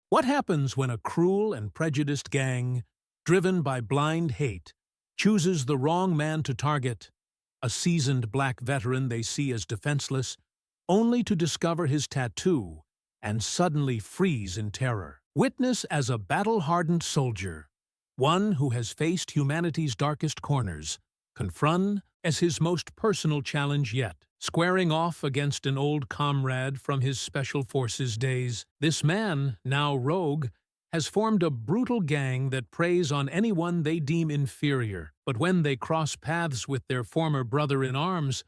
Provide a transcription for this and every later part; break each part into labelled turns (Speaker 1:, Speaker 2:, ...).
Speaker 1: What happens when a cruel and prejudiced gang, driven by blind hate, chooses the wrong man to target, a seasoned black veteran they see as defenseless, only to discover his tattoo and suddenly freeze in terror? Witness as a battle-hardened soldier, one who has faced humanity's darkest corners, confront as his most personal challenge yet. Squaring off against an old comrade from his Special Forces days, this man, now rogue, has formed a brutal gang that preys on anyone they deem inferior. But when they cross paths with their former brother-in-arms,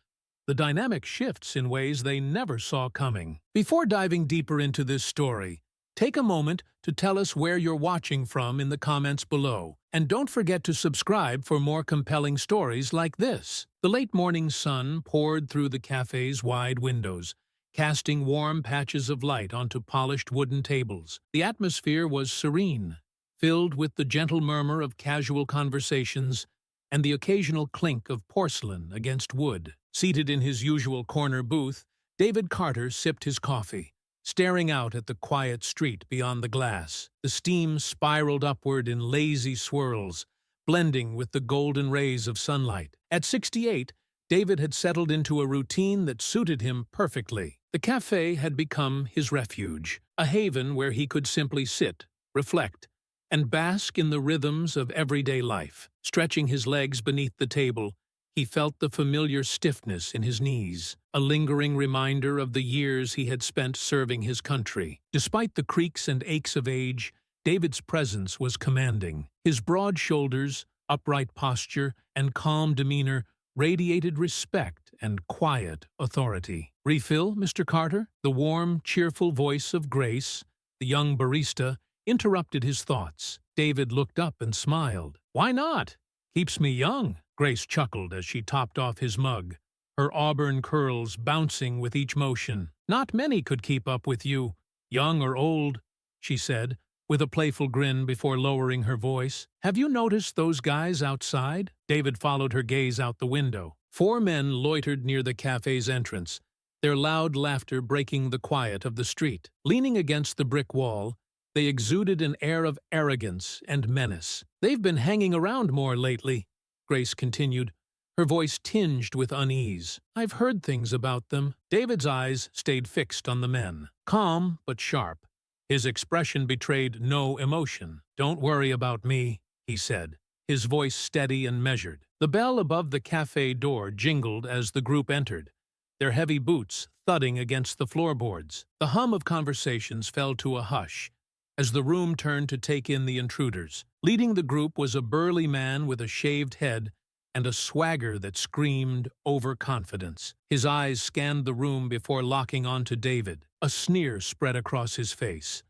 Speaker 1: the dynamic shifts in ways they never saw coming. Before diving deeper into this story, take a moment to tell us where you're watching from in the comments below. And don't forget to subscribe for more compelling stories like this. The late morning sun poured through the cafe's wide windows, casting warm patches of light onto polished wooden tables. The atmosphere was serene, filled with the gentle murmur of casual conversations and the occasional clink of porcelain against wood. Seated in his usual corner booth, David Carter sipped his coffee, staring out at the quiet street beyond the glass. The steam spiraled upward in lazy swirls, blending with the golden rays of sunlight. At 68, David had settled into a routine that suited him perfectly. The cafe had become his refuge, a haven where he could simply sit, reflect, and bask in the rhythms of everyday life. Stretching his legs beneath the table, he felt the familiar stiffness in his knees, a lingering reminder of the years he had spent serving his country. Despite the creaks and aches of age, David's presence was commanding. His broad shoulders, upright posture, and calm demeanor radiated respect and quiet authority. "Refill, Mr. Carter?" The warm, cheerful voice of Grace, the young barista, interrupted his thoughts. David looked up and smiled. "Why not? Keeps me young." Grace chuckled as she topped off his mug, her auburn curls bouncing with each motion. "Not many could keep up with you, young or old," she said, with a playful grin before lowering her voice. "Have you noticed those guys outside?" David followed her gaze out the window. 4 men loitered near the cafe's entrance, their loud laughter breaking the quiet of the street. Leaning against the brick wall, they exuded an air of arrogance and menace. "They've been hanging around more lately," Grace continued, her voice tinged with unease. "I've heard things about them." David's eyes stayed fixed on the men, calm but sharp. His expression betrayed no emotion. "Don't worry about me," he said, his voice steady and measured. The bell above the cafe door jingled as the group entered, their heavy boots thudding against the floorboards. The hum of conversations fell to a hush as the room turned to take in the intruders. Leading the group was a burly man with a shaved head and a swagger that screamed overconfidence. His eyes scanned the room before locking onto David. A sneer spread across his face,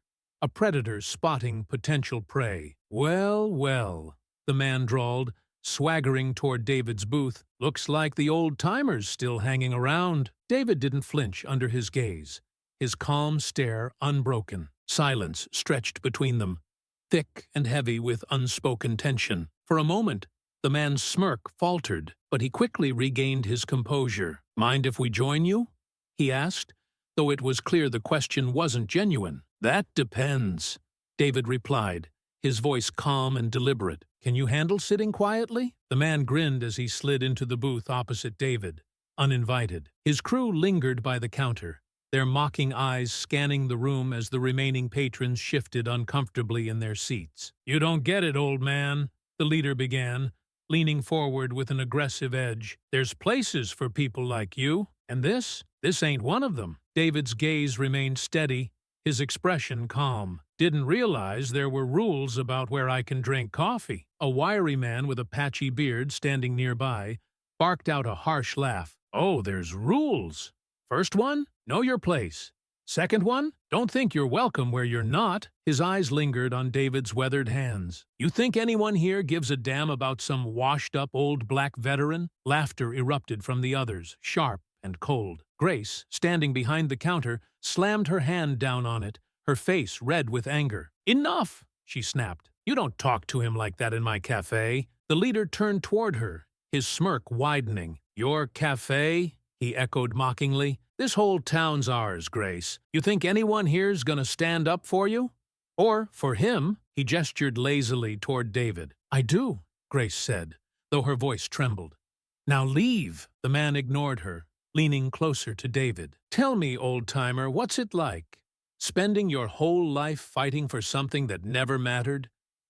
Speaker 1: a predator spotting potential prey. "Well, well," the man drawled, swaggering toward David's booth. "Looks like the old-timers still hanging around." David didn't flinch under his gaze, his calm stare unbroken. Silence stretched between them, thick and heavy with unspoken tension. For a moment, the man's smirk faltered, but he quickly regained his composure. "Mind if we join you?" he asked, though it was clear the question wasn't genuine. "That depends," David replied, his voice calm and deliberate. "Can you handle sitting quietly?" The man grinned as he slid into the booth opposite David, uninvited. His crew lingered by the counter, their mocking eyes scanning the room as the remaining patrons shifted uncomfortably in their seats. "You don't get it, old man," the leader began, leaning forward with an aggressive edge. "There's places for people like you, and this ain't one of them." David's gaze remained steady, his expression calm. "Didn't realize there were rules about where I can drink coffee." A wiry man with a patchy beard standing nearby barked out a harsh laugh. "Oh, there's rules. First one, know your place. Second one, don't think you're welcome where you're not." His eyes lingered on David's weathered hands. "You think anyone here gives a damn about some washed-up old black veteran?" Laughter erupted from the others, sharp and cold. Grace, standing behind the counter, slammed her hand down on it, her face red with anger. "Enough!" she snapped. "You don't talk to him like that in my cafe." The leader turned toward her, his smirk widening. "Your cafe?" he echoed mockingly. "This whole town's ours, Grace. You think anyone here's gonna stand up for you?" Or, for him, he gestured lazily toward David. I do, Grace said, though her voice trembled. Now leave. The man ignored her, leaning closer to David. Tell me, old-timer, what's it like? Spending your whole life fighting for something that never mattered?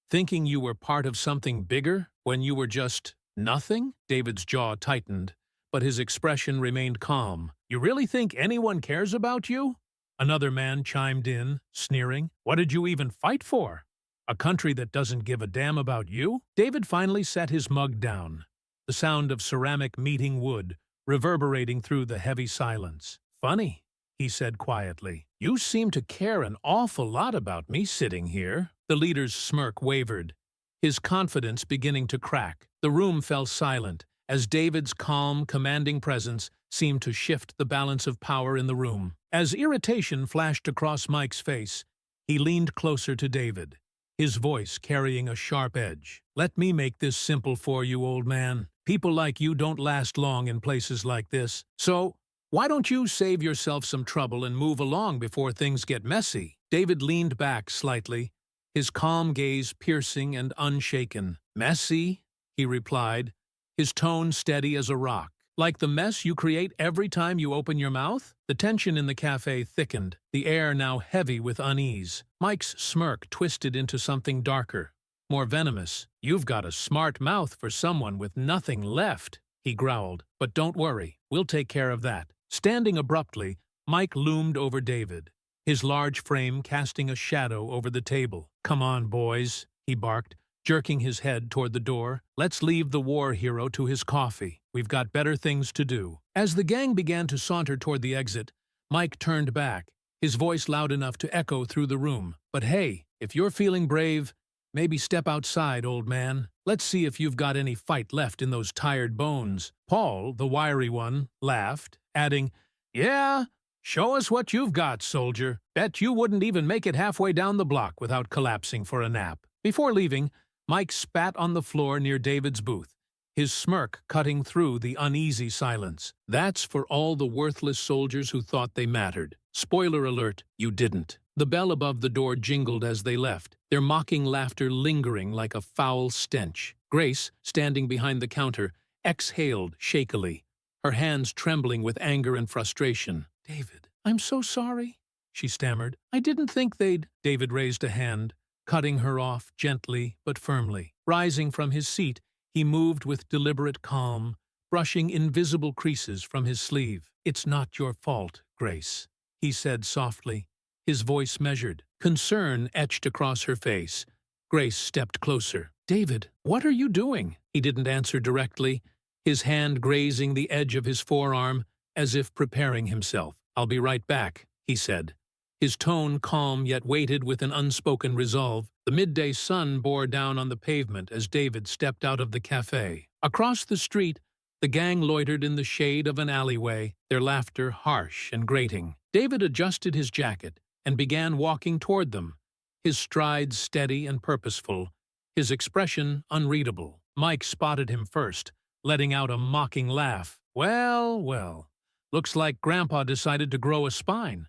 Speaker 1: Thinking you were part of something bigger when you were just nothing? David's jaw tightened, but his expression remained calm. You really think anyone cares about you? Another man chimed in, sneering. What did you even fight for? A country that doesn't give a damn about you? David finally set his mug down, the sound of ceramic meeting wood reverberating through the heavy silence. Funny, he said quietly. You seem to care an awful lot about me sitting here. The leader's smirk wavered, his confidence beginning to crack. The room fell silent, as David's calm, commanding presence seemed to shift the balance of power in the room. As irritation flashed across Mike's face, he leaned closer to David, his voice carrying a sharp edge. Let me make this simple for you, old man. People like you don't last long in places like this. So, why don't you save yourself some trouble and move along before things get messy? David leaned back slightly, his calm gaze piercing and unshaken. Messy? He replied, his tone steady as a rock. Like the mess you create every time you open your mouth? The tension in the cafe thickened, the air now heavy with unease. Mike's smirk twisted into something darker, more venomous. You've got a smart mouth for someone with nothing left, he growled. But don't worry, we'll take care of that. Standing abruptly, Mike loomed over David, his large frame casting a shadow over the table. Come on, boys, he barked, jerking his head toward the door. Let's leave the war hero to his coffee. We've got better things to do. As the gang began to saunter toward the exit, Mike turned back, his voice loud enough to echo through the room. But hey, if you're feeling brave, maybe step outside, old man. Let's see if you've got any fight left in those tired bones. Paul, the wiry one, laughed, adding, Yeah, show us what you've got, soldier. Bet you wouldn't even make it halfway down the block without collapsing for a nap. Before leaving, Mike spat on the floor near David's booth, his smirk cutting through the uneasy silence. That's for all the worthless soldiers who thought they mattered. Spoiler alert, you didn't. The bell above the door jingled as they left, their mocking laughter lingering like a foul stench. Grace, standing behind the counter, exhaled shakily, her hands trembling with anger and frustration. David, I'm so sorry, she stammered. I didn't think they'd... David raised a hand, cutting her off gently but firmly. Rising from his seat, he moved with deliberate calm, brushing invisible creases from his sleeve. It's not your fault, Grace, he said softly, his voice measured. Concern etched across her face. Grace stepped closer. David, what are you doing? He didn't answer directly, his hand grazing the edge of his forearm as if preparing himself. I'll be right back, he said, his tone calm yet weighted with an unspoken resolve. The midday sun bore down on the pavement as David stepped out of the cafe. Across the street, the gang loitered in the shade of an alleyway, their laughter harsh and grating. David adjusted his jacket and began walking toward them, his strides steady and purposeful, his expression unreadable. Mike spotted him first, letting out a mocking laugh. Well, well, looks like Grandpa decided to grow a spine.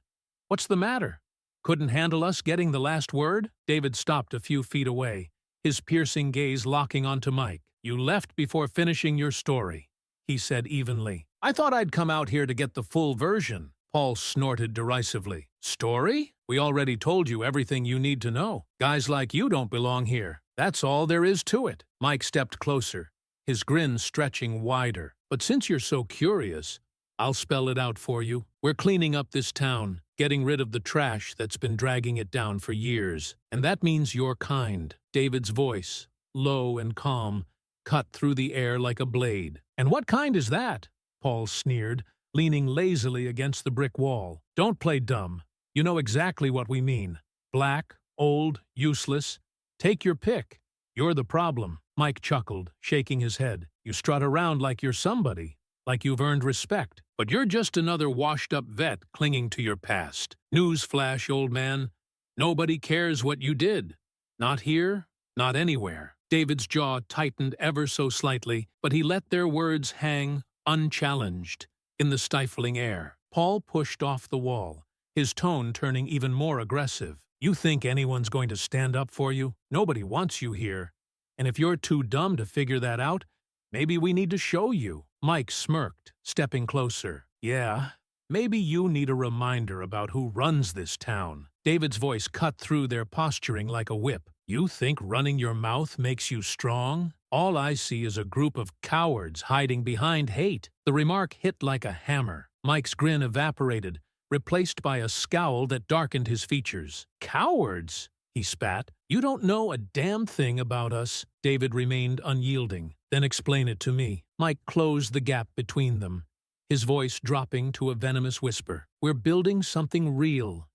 Speaker 1: What's the matter? Couldn't handle us getting the last word? David stopped a few feet away, his piercing gaze locking onto Mike. You left before finishing your story, he said evenly. I thought I'd come out here to get the full version. Paul snorted derisively. Story? We already told you everything you need to know. Guys like you don't belong here. That's all there is to it. Mike stepped closer, his grin stretching wider. But since you're so curious, I'll spell it out for you. We're cleaning up this town, getting rid of the trash that's been dragging it down for years. And that means your kind. David's voice, low and calm, cut through the air like a blade. And what kind is that? Paul sneered, leaning lazily against the brick wall. Don't play dumb. You know exactly what we mean. Black, old, useless. Take your pick. You're the problem. Mike chuckled, shaking his head. You strut around like you're somebody, like you've earned respect. But you're just another washed-up vet clinging to your past. Newsflash, old man. Nobody cares what you did. Not here, not anywhere. David's jaw tightened ever so slightly, but he let their words hang unchallenged in the stifling air. Paul pushed off the wall, his tone turning even more aggressive. You think anyone's going to stand up for you? Nobody wants you here. And if you're too dumb to figure that out, maybe we need to show you. Mike smirked, stepping closer. Yeah, maybe you need a reminder about who runs this town. David's voice cut through their posturing like a whip. You think running your mouth makes you strong? All I see is a group of cowards hiding behind hate. The remark hit like a hammer. Mike's grin evaporated, replaced by a scowl that darkened his features. Cowards? He spat. You don't know a damn thing about us. David remained unyielding. Then explain it to me. Mike closed the gap between them, his voice dropping to a venomous whisper. We're building something real.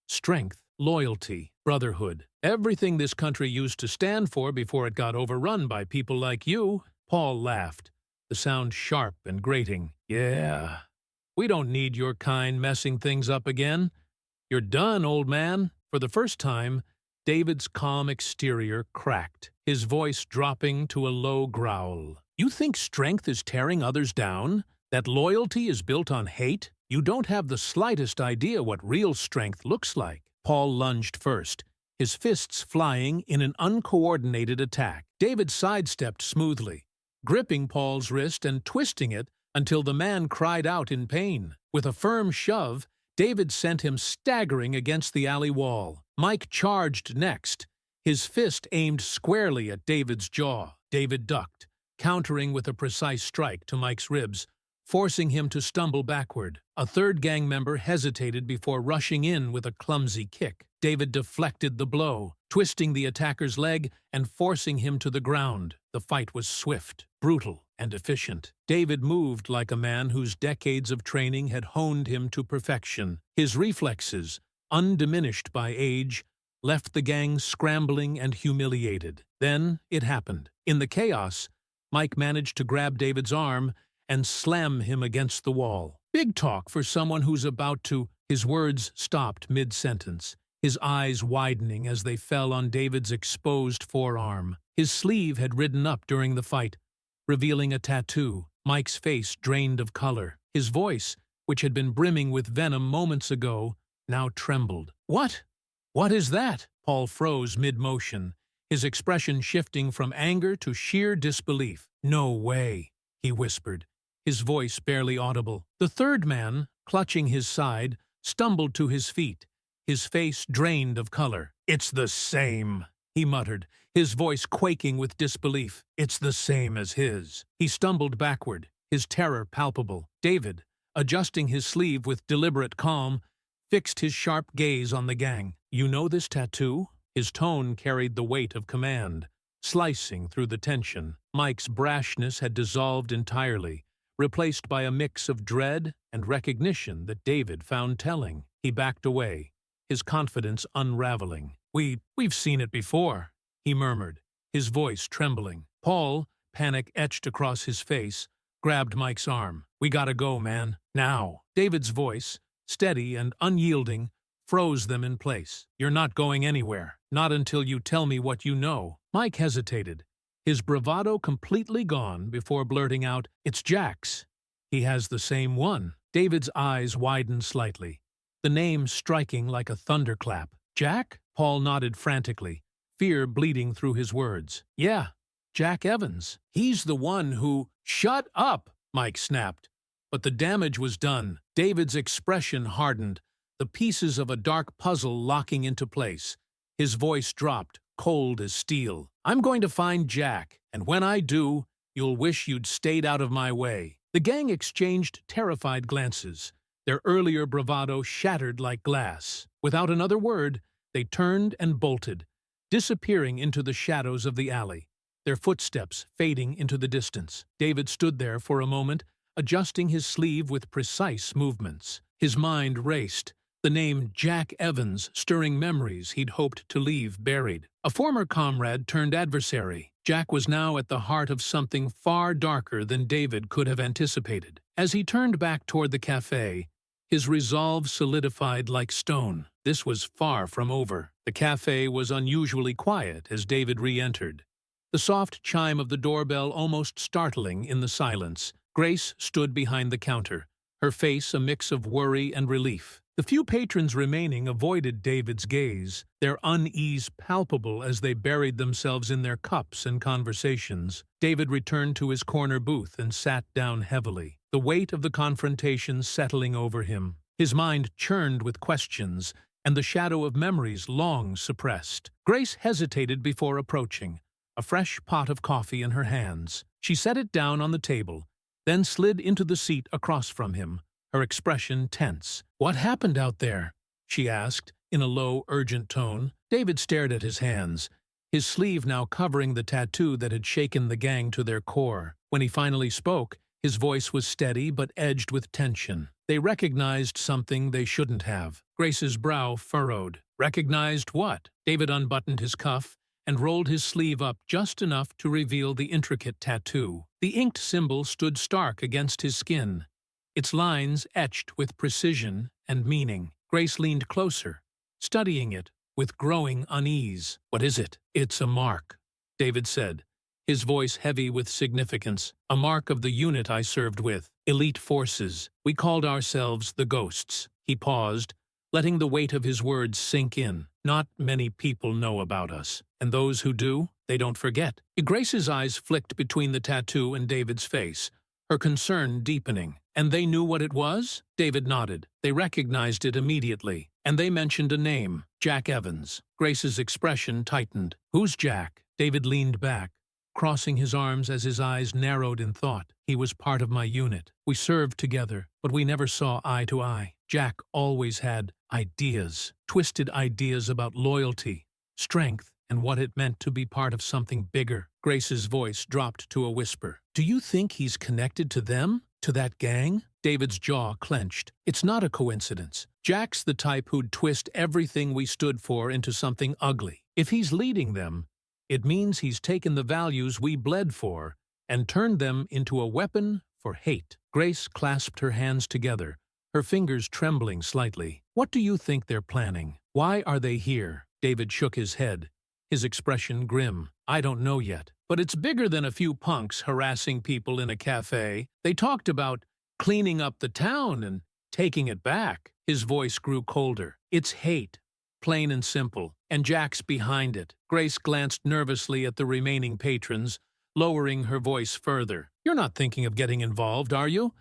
Speaker 1: Strength, loyalty, brotherhood. Everything this country used to stand for before it got overrun by people like you. Paul laughed, the sound sharp and grating. Yeah. We don't need your kind messing things up again. You're done, old man. For the first time, David's calm exterior cracked, his voice dropping to a low growl. You think strength is tearing others down? That loyalty is built on hate? You don't have the slightest idea what real strength looks like. Paul lunged first, his fists flying in an uncoordinated attack. David sidestepped smoothly, gripping Paul's wrist and twisting it until the man cried out in pain. With a firm shove, David sent him staggering against the alley wall. Mike charged next, his fist aimed squarely at David's jaw. David ducked, countering with a precise strike to Mike's ribs, forcing him to stumble backward. A third gang member hesitated before rushing in with a clumsy kick. David deflected the blow, twisting the attacker's leg and forcing him to the ground. The fight was swift, brutal, and efficient. David moved like a man whose decades of training had honed him to perfection. His reflexes, undiminished by age, left the gang scrambling and humiliated. Then it happened. In the chaos, Mike managed to grab David's arm and slam him against the wall. Big talk for someone who's about to... His words stopped mid-sentence, his eyes widening as they fell on David's exposed forearm. His sleeve had ridden up during the fight, revealing a tattoo. Mike's face drained of color. His voice, which had been brimming with venom moments ago, now trembled. What? What is that? Paul froze mid-motion, his expression shifting from anger to sheer disbelief. No way, he whispered, his voice barely audible. The third man, clutching his side, stumbled to his feet, his face drained of color. It's the same, he muttered, his voice quaking with disbelief. It's the same as his. He stumbled backward, his terror palpable. David, adjusting his sleeve with deliberate calm, fixed his sharp gaze on the gang. You know this tattoo? His tone carried the weight of command, slicing through the tension. Mike's brashness had dissolved entirely, replaced by a mix of dread and recognition that David found telling. He backed away, his confidence unraveling. We've seen it before, he murmured, his voice trembling. Paul, panic etched across his face, grabbed Mike's arm. We gotta go, man. Now. David's voice, steady and unyielding, froze them in place. You're not going anywhere. Not until you tell me what you know. Mike hesitated, his bravado completely gone before blurting out, It's Jack's. He has the same one. David's eyes widened slightly, the name striking like a thunderclap. Jack? Paul nodded frantically, fear bleeding through his words. Yeah, Jack Evans. He's the one who... Shut up, Mike snapped. But the damage was done. David's expression hardened, the pieces of a dark puzzle locking into place. His voice dropped, cold as steel. I'm going to find Jack, and when I do, you'll wish you'd stayed out of my way. The gang exchanged terrified glances, their earlier bravado shattered like glass. Without another word, they turned and bolted, disappearing into the shadows of the alley, their footsteps fading into the distance. David stood there for a moment, adjusting his sleeve with precise movements. His mind raced, the name Jack Evans stirring memories he'd hoped to leave buried. A former comrade turned adversary, Jack was now at the heart of something far darker than David could have anticipated. As he turned back toward the cafe, his resolve solidified like stone. This was far from over. The cafe was unusually quiet as David re-entered, the soft chime of the doorbell almost startling in the silence. Grace stood behind the counter, her face a mix of worry and relief. The few patrons remaining avoided David's gaze, their unease palpable as they buried themselves in their cups and conversations. David returned to his corner booth and sat down heavily, the weight of the confrontation settling over him. His mind churned with questions and the shadow of memories long suppressed. Grace hesitated before approaching, a fresh pot of coffee in her hands. She set it down on the table, then slid into the seat across from him, her expression tense. "What happened out there?" she asked, in a low, urgent tone. David stared at his hands, his sleeve now covering the tattoo that had shaken the gang to their core. When he finally spoke, his voice was steady but edged with tension. They recognized something they shouldn't have. Grace's brow furrowed. Recognized what? David unbuttoned his cuff and rolled his sleeve up just enough to reveal the intricate tattoo. The inked symbol stood stark against his skin, its lines etched with precision and meaning. Grace leaned closer, studying it with growing unease. "What is it?" "It's a mark," David said, his voice heavy with significance. "A mark of the unit I served with. Elite forces. We called ourselves the Ghosts." He paused, letting the weight of his words sink in. "Not many people know about us, and those who do, they don't forget." Grace's eyes flicked between the tattoo and David's face, her concern deepening. "And they knew what it was?" David nodded. "They recognized it immediately, and they mentioned a name, Jack Evans." Grace's expression tightened. "Who's Jack?" David leaned back, crossing his arms as his eyes narrowed in thought. "He was part of my unit. We served together, but we never saw eye to eye. Jack always had ideas, twisted ideas about loyalty, strength, and what it meant to be part of something bigger." Grace's voice dropped to a whisper. "Do you think he's connected to them? To that gang?" David's jaw clenched. "It's not a coincidence. Jack's the type who'd twist everything we stood for into something ugly. If he's leading them, it means he's taken the values we bled for and turned them into a weapon for hate." Grace clasped her hands together, her fingers trembling slightly. "What do you think they're planning? Why are they here?" David shook his head, his expression grim. "I don't know yet. But it's bigger than a few punks harassing people in a cafe. They talked about cleaning up the town and taking it back." His voice grew colder. "It's hate, plain and simple, and Jack's behind it." Grace glanced nervously at the remaining patrons, lowering her voice further. "You're not thinking of getting involved, are you?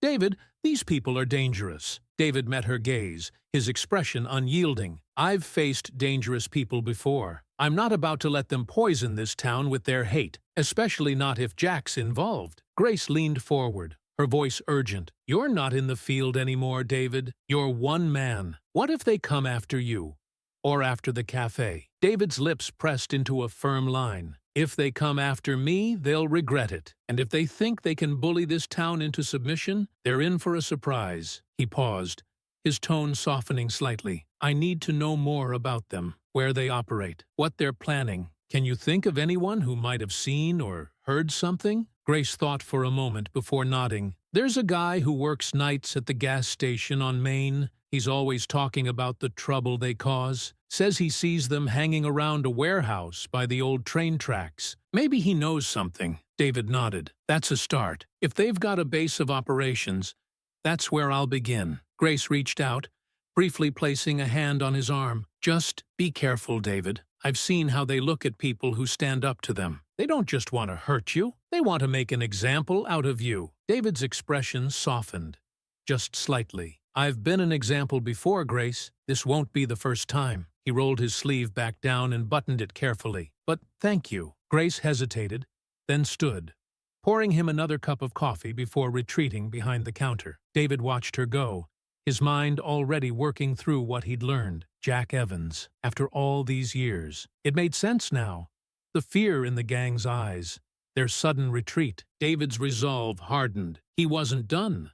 Speaker 1: David, these people are dangerous." David met her gaze, his expression unyielding. "I've faced dangerous people before. I'm not about to let them poison this town with their hate, especially not if Jack's involved." Grace leaned forward, her voice urgent. "You're not in the field anymore, David. You're one man. What if they come after you? Or after the cafe?" David's lips pressed into a firm line. "If they come after me, they'll regret it. And if they think they can bully this town into submission, they're in for a surprise." He paused, his tone softening slightly. "I need to know more about them, where they operate, what they're planning. Can you think of anyone who might have seen or heard something?" Grace thought for a moment before nodding. "There's a guy who works nights at the gas station on Main. He's always talking about the trouble they cause. Says he sees them hanging around a warehouse by the old train tracks. Maybe he knows something." David nodded. "That's a start. If they've got a base of operations, that's where I'll begin." Grace reached out, briefly placing a hand on his arm. "Just be careful, David. I've seen how they look at people who stand up to them. They don't just want to hurt you. They want to make an example out of you." David's expression softened, just slightly. "I've been an example before, Grace. This won't be the first time." He rolled his sleeve back down and buttoned it carefully. "But thank you." Grace hesitated, then stood, pouring him another cup of coffee before retreating behind the counter. David watched her go, his mind already working through what he'd learned. Jack Evans, after all these years. It made sense now. The fear in the gang's eyes, their sudden retreat. David's resolve hardened. He wasn't done.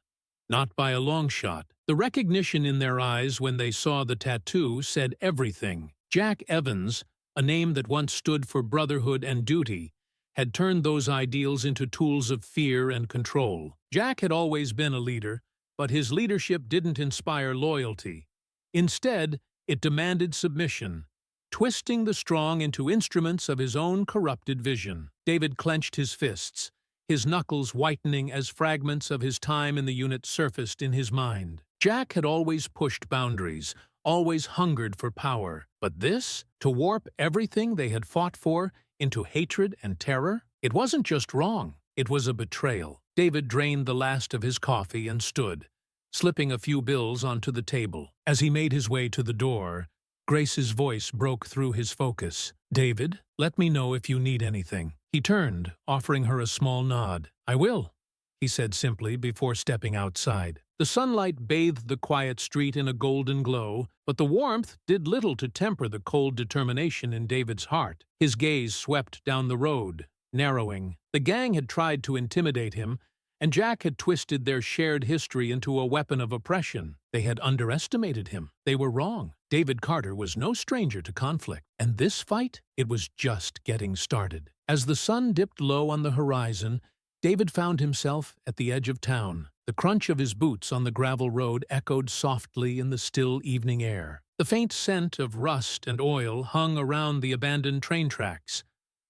Speaker 1: Not by a long shot. The recognition in their eyes when they saw the tattoo said everything. Jack Evans, a name that once stood for brotherhood and duty, had turned those ideals into tools of fear and control. Jack had always been a leader, but his leadership didn't inspire loyalty. Instead, it demanded submission, twisting the strong into instruments of his own corrupted vision. David clenched his fists, his knuckles whitening as fragments of his time in the unit surfaced in his mind. Jack had always pushed boundaries, always hungered for power. But this, to warp everything they had fought for into hatred and terror? It wasn't just wrong, it was a betrayal. David drained the last of his coffee and stood, slipping a few bills onto the table. As he made his way to the door, Grace's voice broke through his focus. "David, let me know if you need anything." He turned, offering her a small nod. "I will," he said simply before stepping outside. The sunlight bathed the quiet street in a golden glow, but the warmth did little to temper the cold determination in David's heart. His gaze swept down the road, narrowing. The gang had tried to intimidate him, and Jack had twisted their shared history into a weapon of oppression. They had underestimated him. They were wrong. David Carter was no stranger to conflict, and this fight, it was just getting started. As the sun dipped low on the horizon, David found himself at the edge of town. The crunch of his boots on the gravel road echoed softly in the still evening air. The faint scent of rust and oil hung around the abandoned train tracks,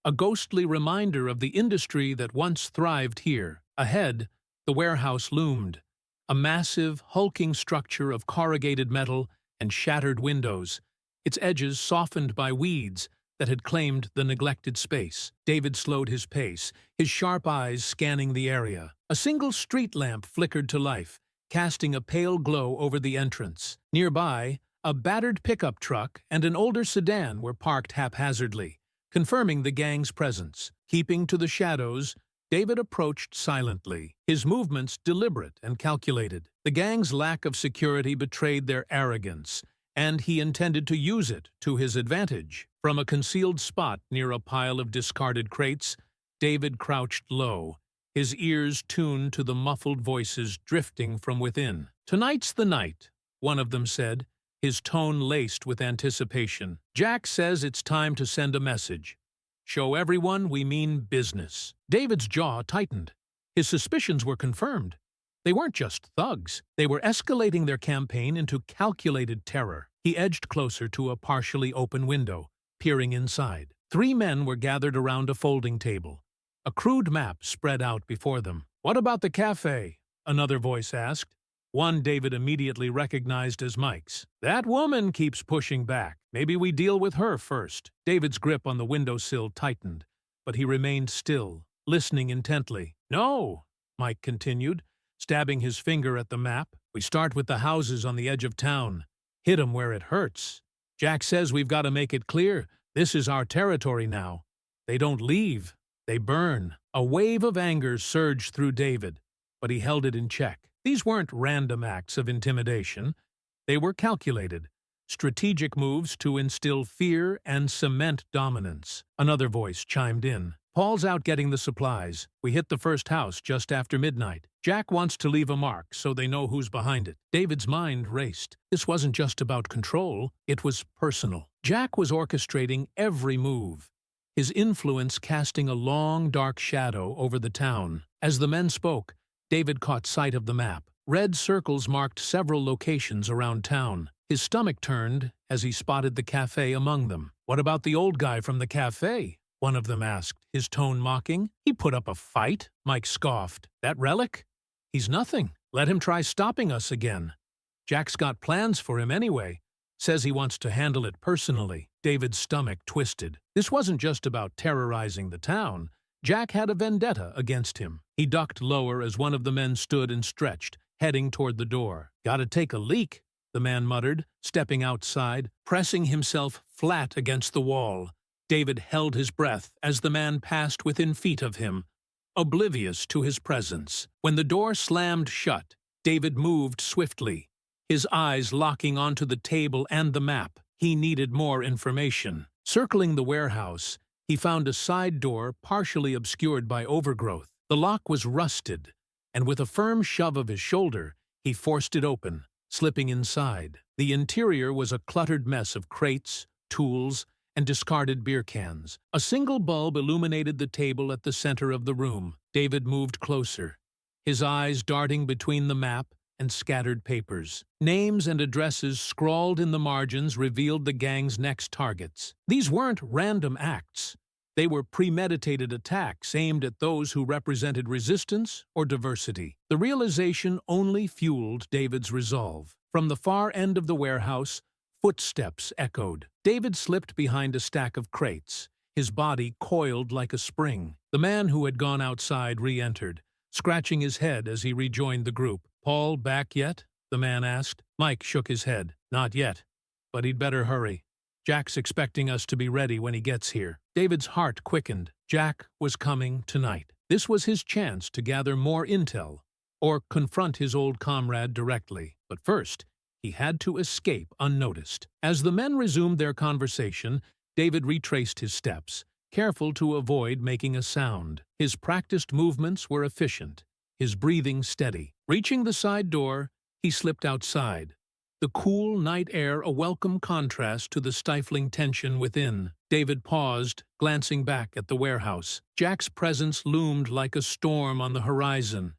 Speaker 1: a ghostly reminder of the industry that once thrived here. Ahead, the warehouse loomed, a massive, hulking structure of corrugated metal and shattered windows, its edges softened by weeds that had claimed the neglected space. David slowed his pace, his sharp eyes scanning the area. A single street lamp flickered to life, casting a pale glow over the entrance. Nearby, a battered pickup truck and an older sedan were parked haphazardly, confirming the gang's presence. Keeping to the shadows, David approached silently, his movements deliberate and calculated. The gang's lack of security betrayed their arrogance, and he intended to use it to his advantage. From a concealed spot near a pile of discarded crates, David crouched low, his ears tuned to the muffled voices drifting from within. "Tonight's the night," one of them said, his tone laced with anticipation. "Jack says it's time to send a message. Show everyone we mean business." David's jaw tightened. His suspicions were confirmed. They weren't just thugs. They were escalating their campaign into calculated terror. He edged closer to a partially open window, peering inside. 3 men were gathered around a folding table, a crude map spread out before them. "What about the cafe?" another voice asked. One David immediately recognized as Mike's. "That woman keeps pushing back. Maybe we deal with her first." David's grip on the windowsill tightened, but he remained still, listening intently. "No," Mike continued, stabbing his finger at the map. "We start with the houses on the edge of town. Hit 'em where it hurts. Jack says we've got to make it clear this is our territory now. They don't leave. They burn." A wave of anger surged through David, but he held it in check. These weren't random acts of intimidation. They were calculated, strategic moves to instill fear and cement dominance. Another voice chimed in. "Paul's out getting the supplies. We hit the first house just after midnight. Jack wants to leave a mark so they know who's behind it." David's mind raced. This wasn't just about control, it was personal. Jack was orchestrating every move, his influence casting a long, dark shadow over the town. As the men spoke, David caught sight of the map. Red circles marked several locations around town. His stomach turned as he spotted the cafe among them. "What about the old guy from the cafe?" one of them asked, his tone mocking. "He put up a fight," Mike scoffed. "That relic? He's nothing. Let him try stopping us again. Jack's got plans for him anyway. Says he wants to handle it personally." David's stomach twisted. This wasn't just about terrorizing the town. Jack had a vendetta against him. He ducked lower as one of the men stood and stretched, heading toward the door. "Gotta take a leak," the man muttered, stepping outside, pressing himself flat against the wall. David held his breath as the man passed within feet of him, oblivious to his presence. When the door slammed shut, David moved swiftly, his eyes locking onto the table and the map. He needed more information. Circling the warehouse, he found a side door partially obscured by overgrowth. The lock was rusted, and with a firm shove of his shoulder, he forced it open, slipping inside. The interior was a cluttered mess of crates, tools, and discarded beer cans. A single bulb illuminated the table at the center of the room. David moved closer, his eyes darting between the map and scattered papers. Names and addresses scrawled in the margins revealed the gang's next targets. These weren't random acts. They were premeditated attacks aimed at those who represented resistance or diversity. The realization only fueled David's resolve. From the far end of the warehouse, footsteps echoed. David slipped behind a stack of crates, his body coiled like a spring. The man who had gone outside re-entered, scratching his head as he rejoined the group. "Paul back yet?" the man asked. Mike shook his head. "Not yet, but he'd better hurry. Jack's expecting us to be ready when he gets here." David's heart quickened. Jack was coming tonight. This was his chance to gather more intel, or confront his old comrade directly. But first, he had to escape unnoticed. As the men resumed their conversation, David retraced his steps, careful to avoid making a sound. His practiced movements were efficient, his breathing steady. Reaching the side door, he slipped outside, the cool night air a welcome contrast to the stifling tension within. David paused, glancing back at the warehouse. Jack's presence loomed like a storm on the horizon,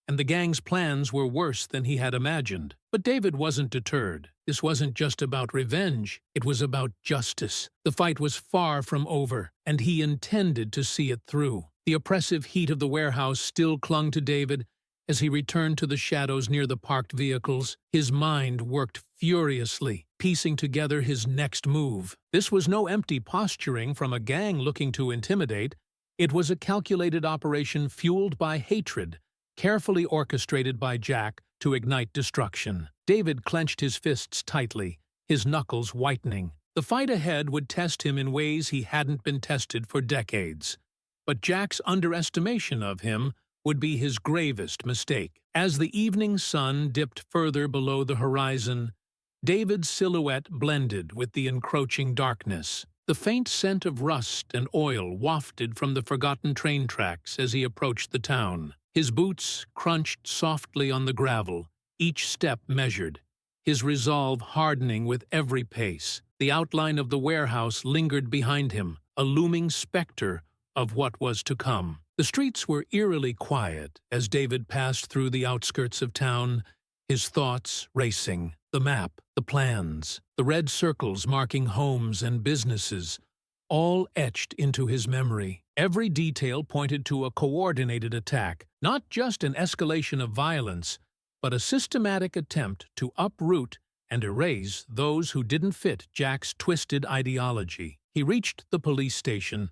Speaker 1: and the gang's plans were worse than he had imagined. But David wasn't deterred. This wasn't just about revenge, it was about justice. The fight was far from over, and he intended to see it through. The oppressive heat of the warehouse still clung to David as he returned to the shadows near the parked vehicles. His mind worked furiously, piecing together his next move. This was no empty posturing from a gang looking to intimidate. It was a calculated operation fueled by hatred, carefully orchestrated by Jack to ignite destruction. David clenched his fists tightly, his knuckles whitening. The fight ahead would test him in ways he hadn't been tested for decades. But Jack's underestimation of him would be his gravest mistake. As the evening sun dipped further below the horizon, David's silhouette blended with the encroaching darkness. The faint scent of rust and oil wafted from the forgotten train tracks as he approached the town. His boots crunched softly on the gravel, each step measured, his resolve hardening with every pace. The outline of the warehouse lingered behind him, a looming specter of what was to come. The streets were eerily quiet as David passed through the outskirts of town, his thoughts racing. The map, the plans, the red circles marking homes and businesses, all etched into his memory. Every detail pointed to a coordinated attack, not just an escalation of violence, but a systematic attempt to uproot and erase those who didn't fit Jack's twisted ideology. He reached the police station,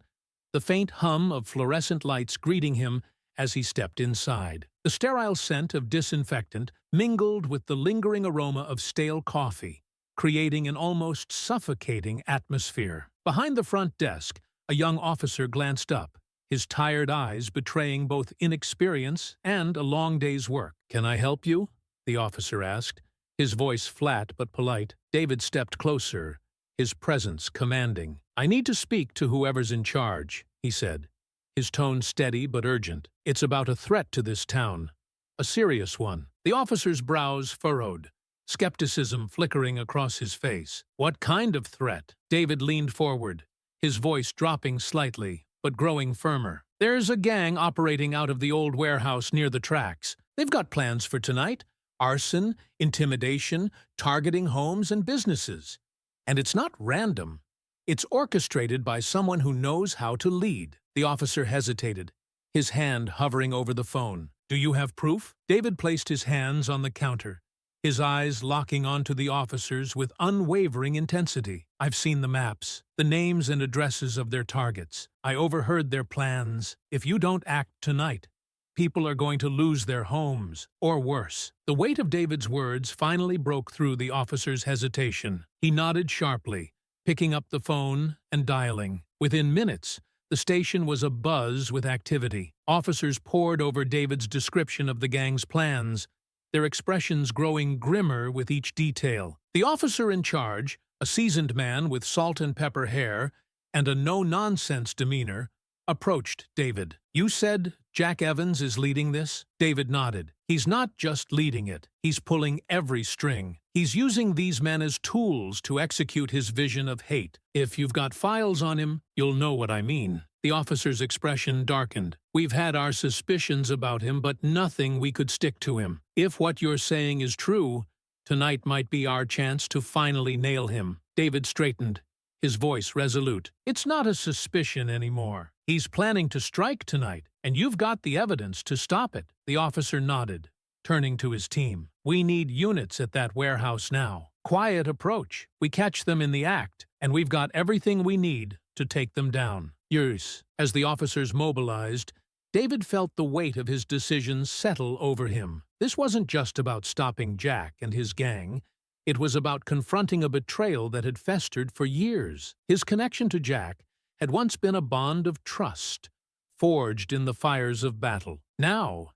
Speaker 1: the faint hum of fluorescent lights greeting him as he stepped inside. The sterile scent of disinfectant mingled with the lingering aroma of stale coffee, creating an almost suffocating atmosphere. Behind the front desk, a young officer glanced up, his tired eyes betraying both inexperience and a long day's work. "Can I help you?" the officer asked, his voice flat but polite. David stepped closer, his presence commanding. "I need to speak to whoever's in charge," he said, his tone steady but urgent. "It's about a threat to this town, a serious one." The officer's brows furrowed, skepticism flickering across his face. "What kind of threat?" David leaned forward, his voice dropping slightly, but growing firmer. "There's a gang operating out of the old warehouse near the tracks. They've got plans for tonight: arson, intimidation, targeting homes and businesses. And it's not random. It's orchestrated by someone who knows how to lead." The officer hesitated, his hand hovering over the phone. "Do you have proof?" David placed his hands on the counter, his eyes locking onto the officer's with unwavering intensity. "I've seen the maps, the names and addresses of their targets. I overheard their plans. If you don't act tonight, people are going to lose their homes, or worse." The weight of David's words finally broke through the officer's hesitation. He nodded sharply, picking up the phone and dialing. Within minutes, the station was abuzz with activity. Officers pored over David's description of the gang's plans, their expressions growing grimmer with each detail. The officer in charge, a seasoned man with salt and pepper hair and a no-nonsense demeanor, approached David. "You said Jack Evans is leading this?" David nodded. "He's not just leading it. He's pulling every string. He's using these men as tools to execute his vision of hate. If you've got files on him, you'll know what I mean." The officer's expression darkened. "We've had our suspicions about him, but nothing we could stick to him. If what you're saying is true, tonight might be our chance to finally nail him." David straightened, his voice resolute. "It's not a suspicion anymore. He's planning to strike tonight, and you've got the evidence to stop it." The officer nodded, turning to his team. "We need units at that warehouse now. Quiet approach. We catch them in the act, and we've got everything we need to take them down." Yes. As the officers mobilized, David felt the weight of his decisions settle over him. This wasn't just about stopping Jack and his gang. It was about confronting a betrayal that had festered for years. His connection to Jack had once been a bond of trust, forged in the fires of battle. Now,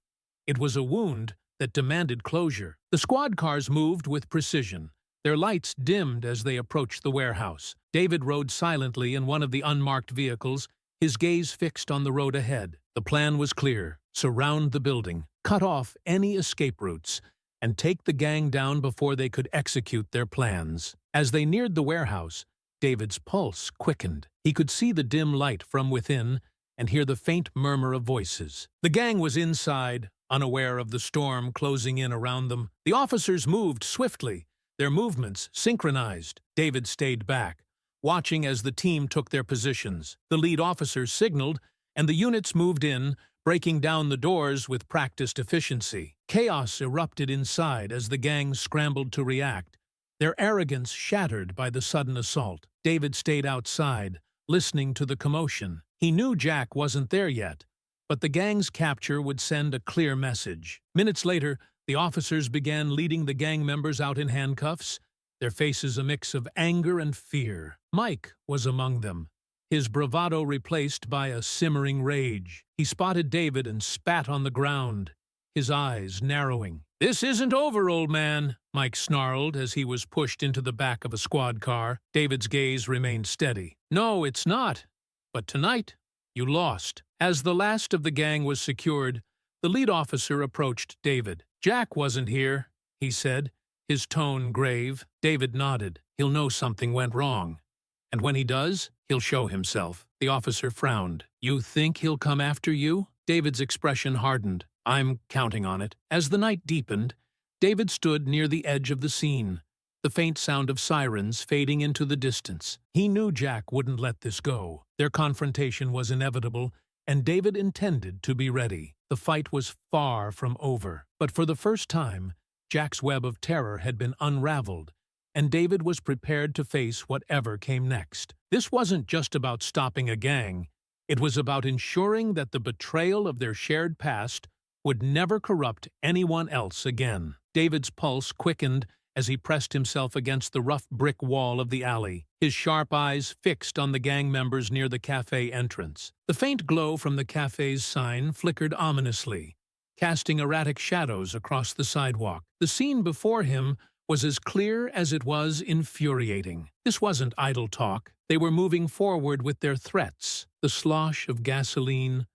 Speaker 1: it was a wound that demanded closure. The squad cars moved with precision. Their lights dimmed as they approached the warehouse. David rode silently in one of the unmarked vehicles, his gaze fixed on the road ahead. The plan was clear: surround the building, cut off any escape routes, and take the gang down before they could execute their plans. As they neared the warehouse, David's pulse quickened. He could see the dim light from within and hear the faint murmur of voices. The gang was inside, unaware of the storm closing in around them. The officers moved swiftly, their movements synchronized. David stayed back, watching as the team took their positions. The lead officer signaled, and the units moved in, breaking down the doors with practiced efficiency. Chaos erupted inside as the gang scrambled to react, their arrogance shattered by the sudden assault. David stayed outside, listening to the commotion. He knew Jack wasn't there yet, but the gang's capture would send a clear message. Minutes later, the officers began leading the gang members out in handcuffs, their faces a mix of anger and fear. Mike was among them, his bravado replaced by a simmering rage. He spotted David and spat on the ground, his eyes narrowing. "This isn't over, old man," Mike snarled as he was pushed into the back of a squad car. David's gaze remained steady. "No, it's not. But tonight, you lost." As the last of the gang was secured, the lead officer approached David. "Jack wasn't here," he said, his tone grave. David nodded. "He'll know something went wrong. And when he does, he'll show himself." The officer frowned. "You think he'll come after you?" David's expression hardened. "I'm counting on it." As the night deepened, David stood near the edge of the scene, the faint sound of sirens fading into the distance. He knew Jack wouldn't let this go. Their confrontation was inevitable, and David intended to be ready. The fight was far from over, but for the first time, Jack's web of terror had been unraveled, and David was prepared to face whatever came next. This wasn't just about stopping a gang. It was about ensuring that the betrayal of their shared past would never corrupt anyone else again. David's pulse quickened as he pressed himself against the rough brick wall of the alley, his sharp eyes fixed on the gang members near the cafe entrance. The faint glow from the cafe's sign flickered ominously, casting erratic shadows across the sidewalk. The scene before him was as clear as it was infuriating. This wasn't idle talk. They were moving forward with their threats, the slosh of gasoline,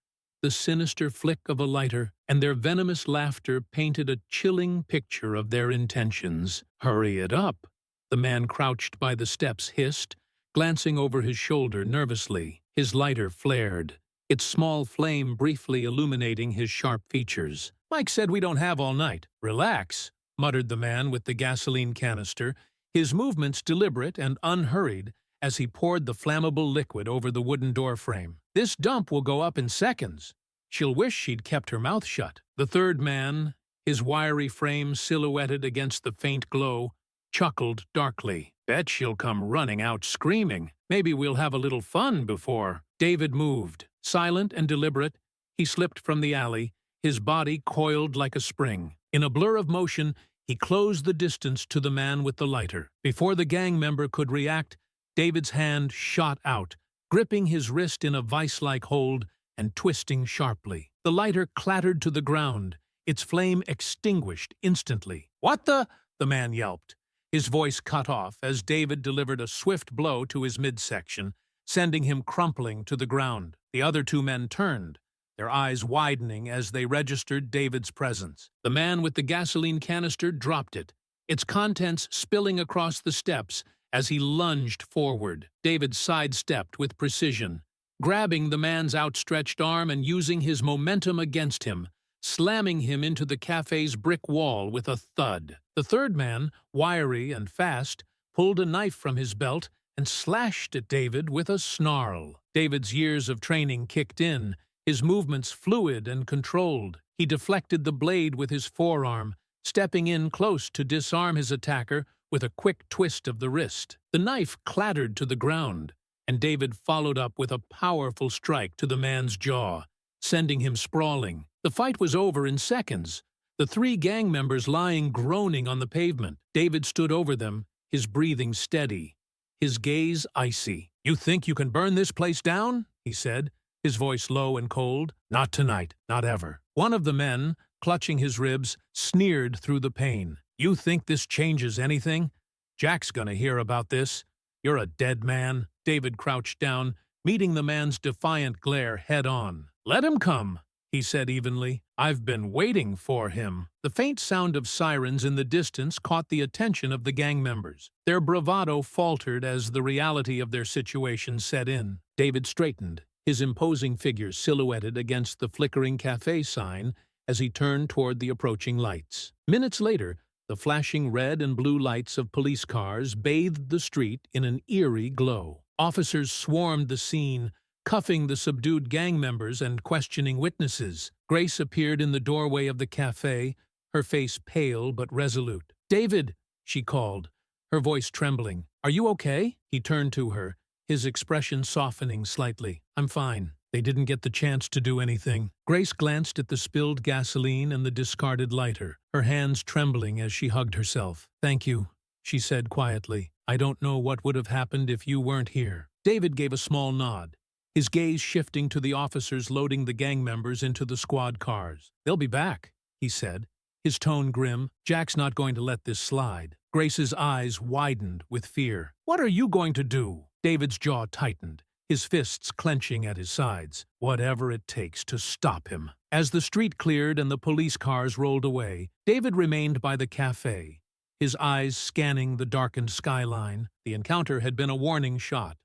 Speaker 1: the sinister flick of a lighter, and their venomous laughter painted a chilling picture of their intentions. "Hurry it up," the man crouched by the steps hissed, glancing over his shoulder nervously. His lighter flared, its small flame briefly illuminating his sharp features. "Mike said we don't have all night." "Relax," muttered the man with the gasoline canister, his movements deliberate and unhurried as he poured the flammable liquid over the wooden doorframe. "This dump will go up in seconds. She'll wish she'd kept her mouth shut." The third man, his wiry frame silhouetted against the faint glow, chuckled darkly. "Bet she'll come running out screaming. Maybe we'll have a little fun before." David moved. Silent and deliberate, he slipped from the alley, his body coiled like a spring. In a blur of motion, he closed the distance to the man with the lighter. Before the gang member could react, David's hand shot out, gripping his wrist in a vice-like hold and twisting sharply. The lighter clattered to the ground, its flame extinguished instantly. "What the?" the man yelped, his voice cut off as David delivered a swift blow to his midsection, sending him crumpling to the ground. The other two men turned, their eyes widening as they registered David's presence. The man with the gasoline canister dropped it, its contents spilling across the steps as he lunged forward. David sidestepped with precision, grabbing the man's outstretched arm and using his momentum against him, slamming him into the cafe's brick wall with a thud. The third man, wiry and fast, pulled a knife from his belt and slashed at David with a snarl. David's years of training kicked in, his movements fluid and controlled. He deflected the blade with his forearm, stepping in close to disarm his attacker with a quick twist of the wrist. The knife clattered to the ground, and David followed up with a powerful strike to the man's jaw, sending him sprawling. The fight was over in seconds, the three gang members lying groaning on the pavement. David stood over them, his breathing steady, his gaze icy. "You think you can burn this place down?" he said, his voice low and cold. "Not tonight, not ever." One of the men, clutching his ribs, sneered through the pain. "You think this changes anything? Jack's gonna hear about this. You're a dead man." David crouched down, meeting the man's defiant glare head-on. "Let him come," he said evenly. "I've been waiting for him." The faint sound of sirens in the distance caught the attention of the gang members. Their bravado faltered as the reality of their situation set in. David straightened, his imposing figure silhouetted against the flickering cafe sign as he turned toward the approaching lights. Minutes later, the flashing red and blue lights of police cars bathed the street in an eerie glow. Officers swarmed the scene, cuffing the subdued gang members and questioning witnesses. Grace appeared in the doorway of the cafe, her face pale but resolute. "David," she called, her voice trembling. "Are you okay?" He turned to her, his expression softening slightly. "I'm fine. They didn't get the chance to do anything." Grace glanced at the spilled gasoline and the discarded lighter, her hands trembling as she hugged herself. "Thank you," she said quietly. "I don't know what would have happened if you weren't here." David gave a small nod, his gaze shifting to the officers loading the gang members into the squad cars. "They'll be back," he said, his tone grim. "Jack's not going to let this slide." Grace's eyes widened with fear. "What are you going to do?" David's jaw tightened, his fists clenching at his sides. "Whatever it takes to stop him." As the street cleared and the police cars rolled away, David remained by the cafe, his eyes scanning the darkened skyline. The encounter had been a warning shot,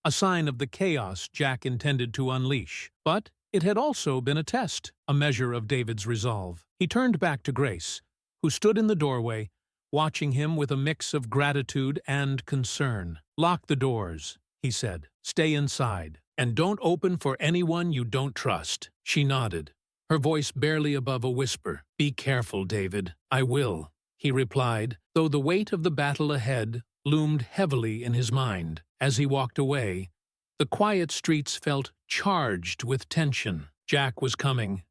Speaker 1: a sign of the chaos Jack intended to unleash. But it had also been a test, a measure of David's resolve. He turned back to Grace, who stood in the doorway, watching him with a mix of gratitude and concern. "Lock the doors," he said. "Stay inside. And don't open for anyone you don't trust." She nodded, her voice barely above a whisper. "Be careful, David." "I will," he replied, though the weight of the battle ahead loomed heavily in his mind. As he walked away, the quiet streets felt charged with tension. Jack was coming.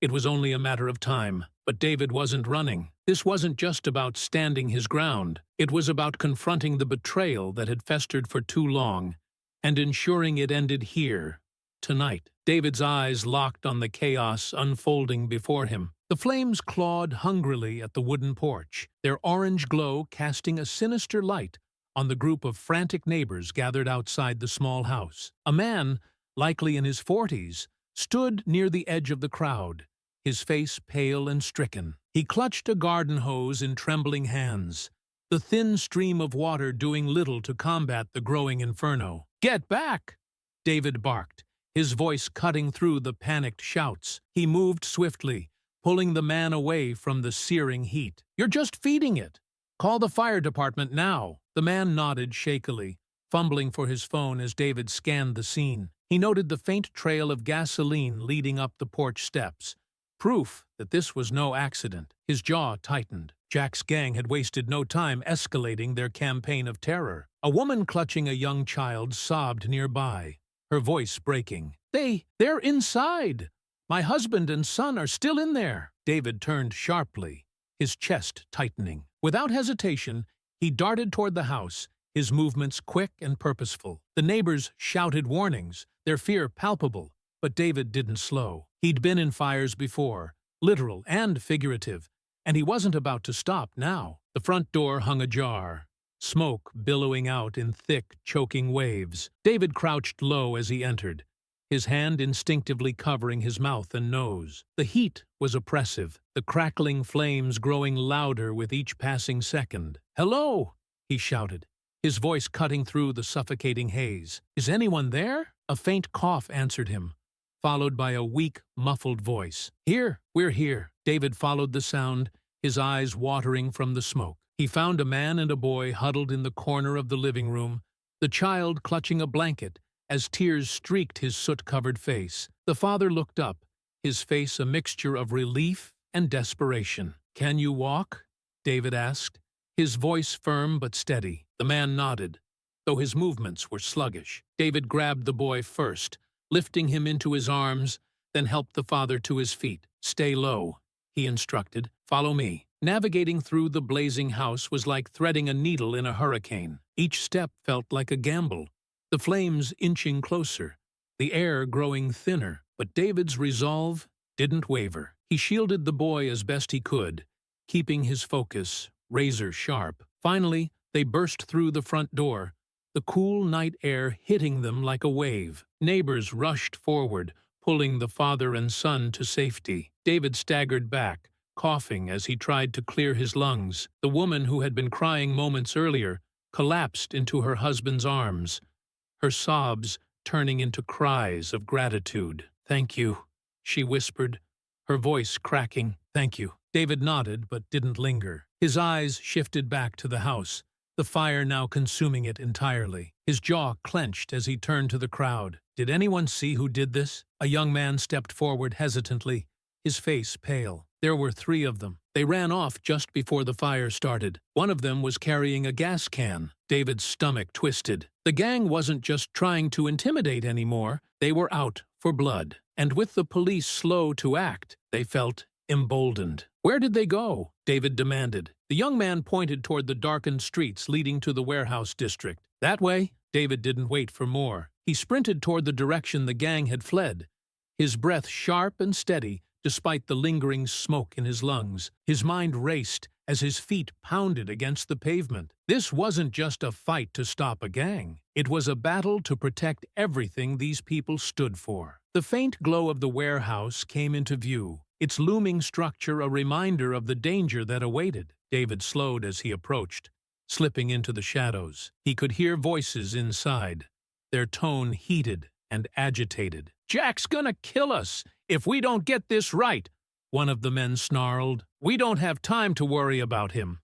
Speaker 1: It was only a matter of time. But David wasn't running. This wasn't just about standing his ground. It was about confronting the betrayal that had festered for too long and ensuring it ended here, tonight. David's eyes locked on the chaos unfolding before him. The flames clawed hungrily at the wooden porch, their orange glow casting a sinister light on the group of frantic neighbors gathered outside the small house. A man, likely in his 40s, stood near the edge of the crowd, his face pale and stricken. He clutched a garden hose in trembling hands, the thin stream of water doing little to combat the growing inferno. "Get back!" David barked, his voice cutting through the panicked shouts. He moved swiftly, pulling the man away from the searing heat. "You're just feeding it. Call the fire department now." The man nodded shakily, fumbling for his phone as David scanned the scene. He noted the faint trail of gasoline leading up the porch steps, proof that this was no accident. His jaw tightened. Jack's gang had wasted no time escalating their campaign of terror. A woman clutching a young child sobbed nearby, her voice breaking. They're inside! My husband and son are still in there!" David turned sharply, his chest tightening. Without hesitation, he darted toward the house, his movements quick and purposeful. The neighbors shouted warnings, their fear palpable, but David didn't slow. He'd been in fires before, literal and figurative, and he wasn't about to stop now. The front door hung ajar, smoke billowing out in thick, choking waves. David crouched low as he entered, his hand instinctively covering his mouth and nose. The heat was oppressive, the crackling flames growing louder with each passing second. "Hello!" he shouted, his voice cutting through the suffocating haze. "Is anyone there?" A faint cough answered him, followed by a weak, muffled voice. We're here." David followed the sound, his eyes watering from the smoke. He found a man and a boy huddled in the corner of the living room, the child clutching a blanket as tears streaked his soot-covered face. The father looked up, his face a mixture of relief and desperation. "Can you walk?" David asked, his voice firm but steady. The man nodded, though his movements were sluggish. David grabbed the boy first, lifting him into his arms, then helped the father to his feet. "Stay low," he instructed. "Follow me." Navigating through the blazing house was like threading a needle in a hurricane. Each step felt like a gamble, the flames inching closer, the air growing thinner. But David's resolve didn't waver. He shielded the boy as best he could, keeping his focus razor sharp. Finally, they burst through the front door, the cool night air hitting them like a wave. Neighbors rushed forward, pulling the father and son to safety. David staggered back, coughing as he tried to clear his lungs. The woman who had been crying moments earlier collapsed into her husband's arms, her sobs turning into cries of gratitude. "Thank you," she whispered, her voice cracking. "Thank you." David nodded but didn't linger. His eyes shifted back to the house, the fire now consuming it entirely. His jaw clenched as he turned to the crowd. "Did anyone see who did this?" A young man stepped forward hesitantly, his face pale. There were 3 of them. They ran off just before the fire started. One of them was carrying a gas can. David's stomach twisted. The gang wasn't just trying to intimidate anymore, they were out for blood. And with the police slow to act, they felt emboldened. "Where did they go?" David demanded. The young man pointed toward the darkened streets leading to the warehouse district. "That way?" David didn't wait for more. He sprinted toward the direction the gang had fled, his breath sharp and steady despite the lingering smoke in his lungs. His mind raced as his feet pounded against the pavement. This wasn't just a fight to stop a gang. It was a battle to protect everything these people stood for. The faint glow of the warehouse came into view, its looming structure a reminder of the danger that awaited. David slowed as he approached, slipping into the shadows. He could hear voices inside, their tone heated and agitated. "Jack's gonna kill us if we don't get this right," one of the men snarled. "We don't have time to worry about him."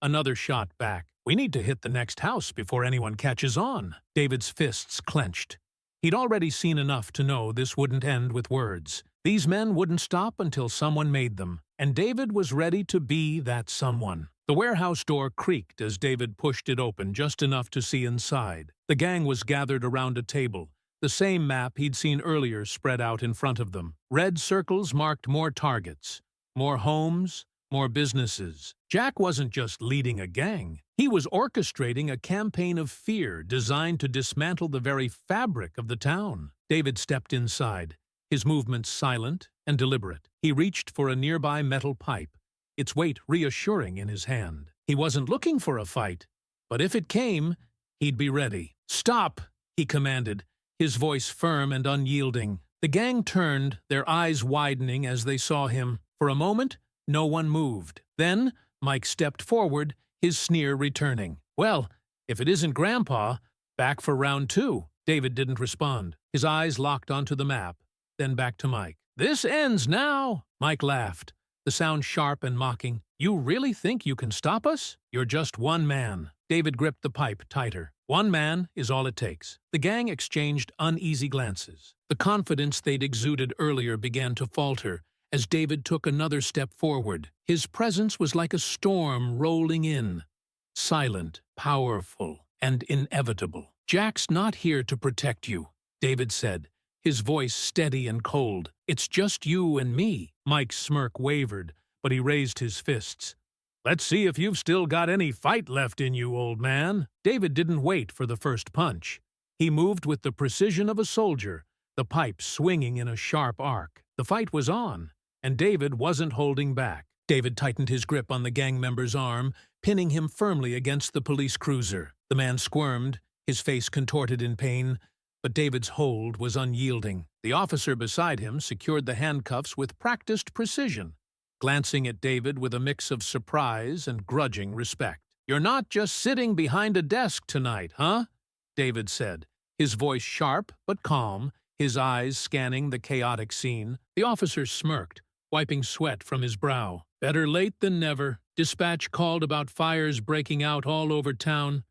Speaker 1: Another shot back. "We need to hit the next house before anyone catches on." David's fists clenched. He'd already seen enough to know this wouldn't end with words. These men wouldn't stop until someone made them, and David was ready to be that someone. The warehouse door creaked as David pushed it open just enough to see inside. The gang was gathered around a table, the same map he'd seen earlier spread out in front of them. Red circles marked more targets, more homes, more businesses. Jack wasn't just leading a gang. He was orchestrating a campaign of fear designed to dismantle the very fabric of the town. David stepped inside, his movements silent and deliberate. He reached for a nearby metal pipe, its weight reassuring in his hand. He wasn't looking for a fight, but if it came, he'd be ready. "Stop!" he commanded, his voice firm and unyielding. The gang turned, their eyes widening as they saw him. For a moment, no one moved. Then, Mike stepped forward, his sneer returning. "Well, if it isn't Grandpa, back for round 2. David didn't respond. His eyes locked onto the map, then back to Mike. "This ends now!" Mike laughed, the sound sharp and mocking. "You really think you can stop us? You're just one man." David gripped the pipe tighter. "One man is all it takes." The gang exchanged uneasy glances. The confidence they'd exuded earlier began to falter as David took another step forward. His presence was like a storm rolling in, silent, powerful, and inevitable. "Jack's not here to protect you," David said, his voice steady and cold. "It's just you and me." Mike's smirk wavered, but he raised his fists. "Let's see if you've still got any fight left in you, old man." David didn't wait for the first punch. He moved with the precision of a soldier, the pipe swinging in a sharp arc. The fight was on, and David wasn't holding back. David tightened his grip on the gang member's arm, pinning him firmly against the police cruiser. The man squirmed, his face contorted in pain, but David's hold was unyielding. The officer beside him secured the handcuffs with practiced precision, glancing at David with a mix of surprise and grudging respect. "You're not just sitting behind a desk tonight, huh?" David said, his voice sharp but calm, his eyes scanning the chaotic scene. The officer smirked, wiping sweat from his brow. "Better late than never. Dispatch called about fires breaking out all over town.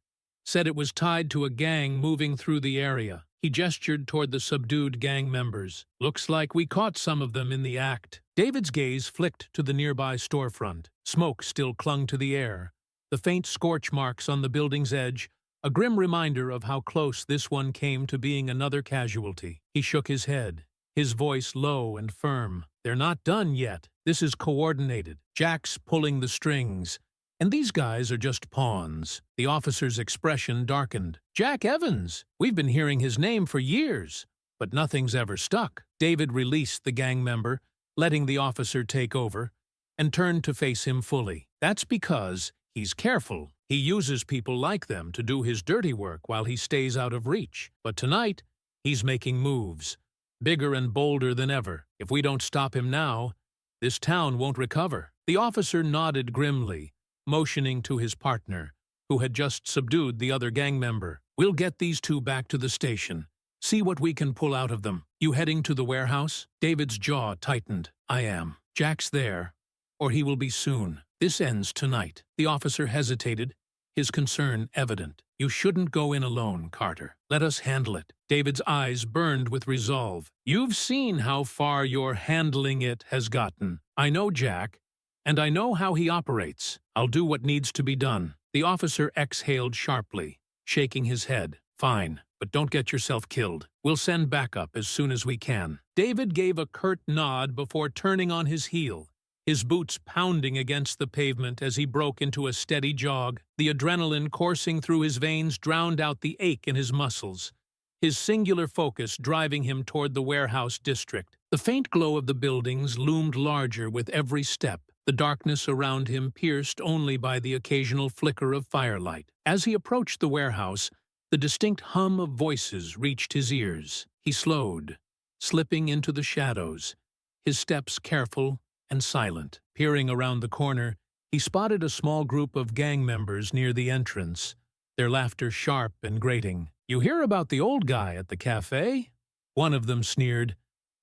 Speaker 1: said it was tied to a gang moving through the area. He gestured toward the subdued gang members. Looks like we caught some of them in the act. David's gaze flicked to the nearby storefront. Smoke still clung to the air. The faint scorch marks on the building's edge, a grim reminder of how close this one came to being another casualty. He shook his head, his voice low and firm. They're not done yet. This is coordinated. Jack's pulling the strings. And these guys are just pawns. The officer's expression darkened. Jack Evans! We've been hearing his name for years, but nothing's ever stuck. David released the gang member, letting the officer take over, and turned to face him fully. That's because he's careful. He uses people like them to do his dirty work while he stays out of reach. But tonight, he's making moves, bigger and bolder than ever. If we don't stop him now, this town won't recover. The officer nodded grimly, motioning to his partner, who had just subdued the other gang member. We'll get these two back to the station. See what we can pull out of them. You heading to the warehouse? David's jaw tightened. I am. Jack's there, or he will be soon. This ends tonight. The officer hesitated, his concern evident. You shouldn't go in alone, Carter. Let us handle it. David's eyes burned with resolve. You've seen how far your handling it has gotten. I know Jack, and I know how he operates. I'll do what needs to be done. The officer exhaled sharply, shaking his head. Fine, but don't get yourself killed. We'll send backup as soon as we can. David gave a curt nod before turning on his heel, his boots pounding against the pavement as he broke into a steady jog. The adrenaline coursing through his veins drowned out the ache in his muscles, his singular focus driving him toward the warehouse district. The faint glow of the buildings loomed larger with every step, the darkness around him pierced only by the occasional flicker of firelight. As he approached the warehouse, the distinct hum of voices reached his ears. He slowed, slipping into the shadows, his steps careful and silent. Peering around the corner, he spotted a small group of gang members near the entrance, their laughter sharp and grating. You hear about the old guy at the cafe? One of them sneered,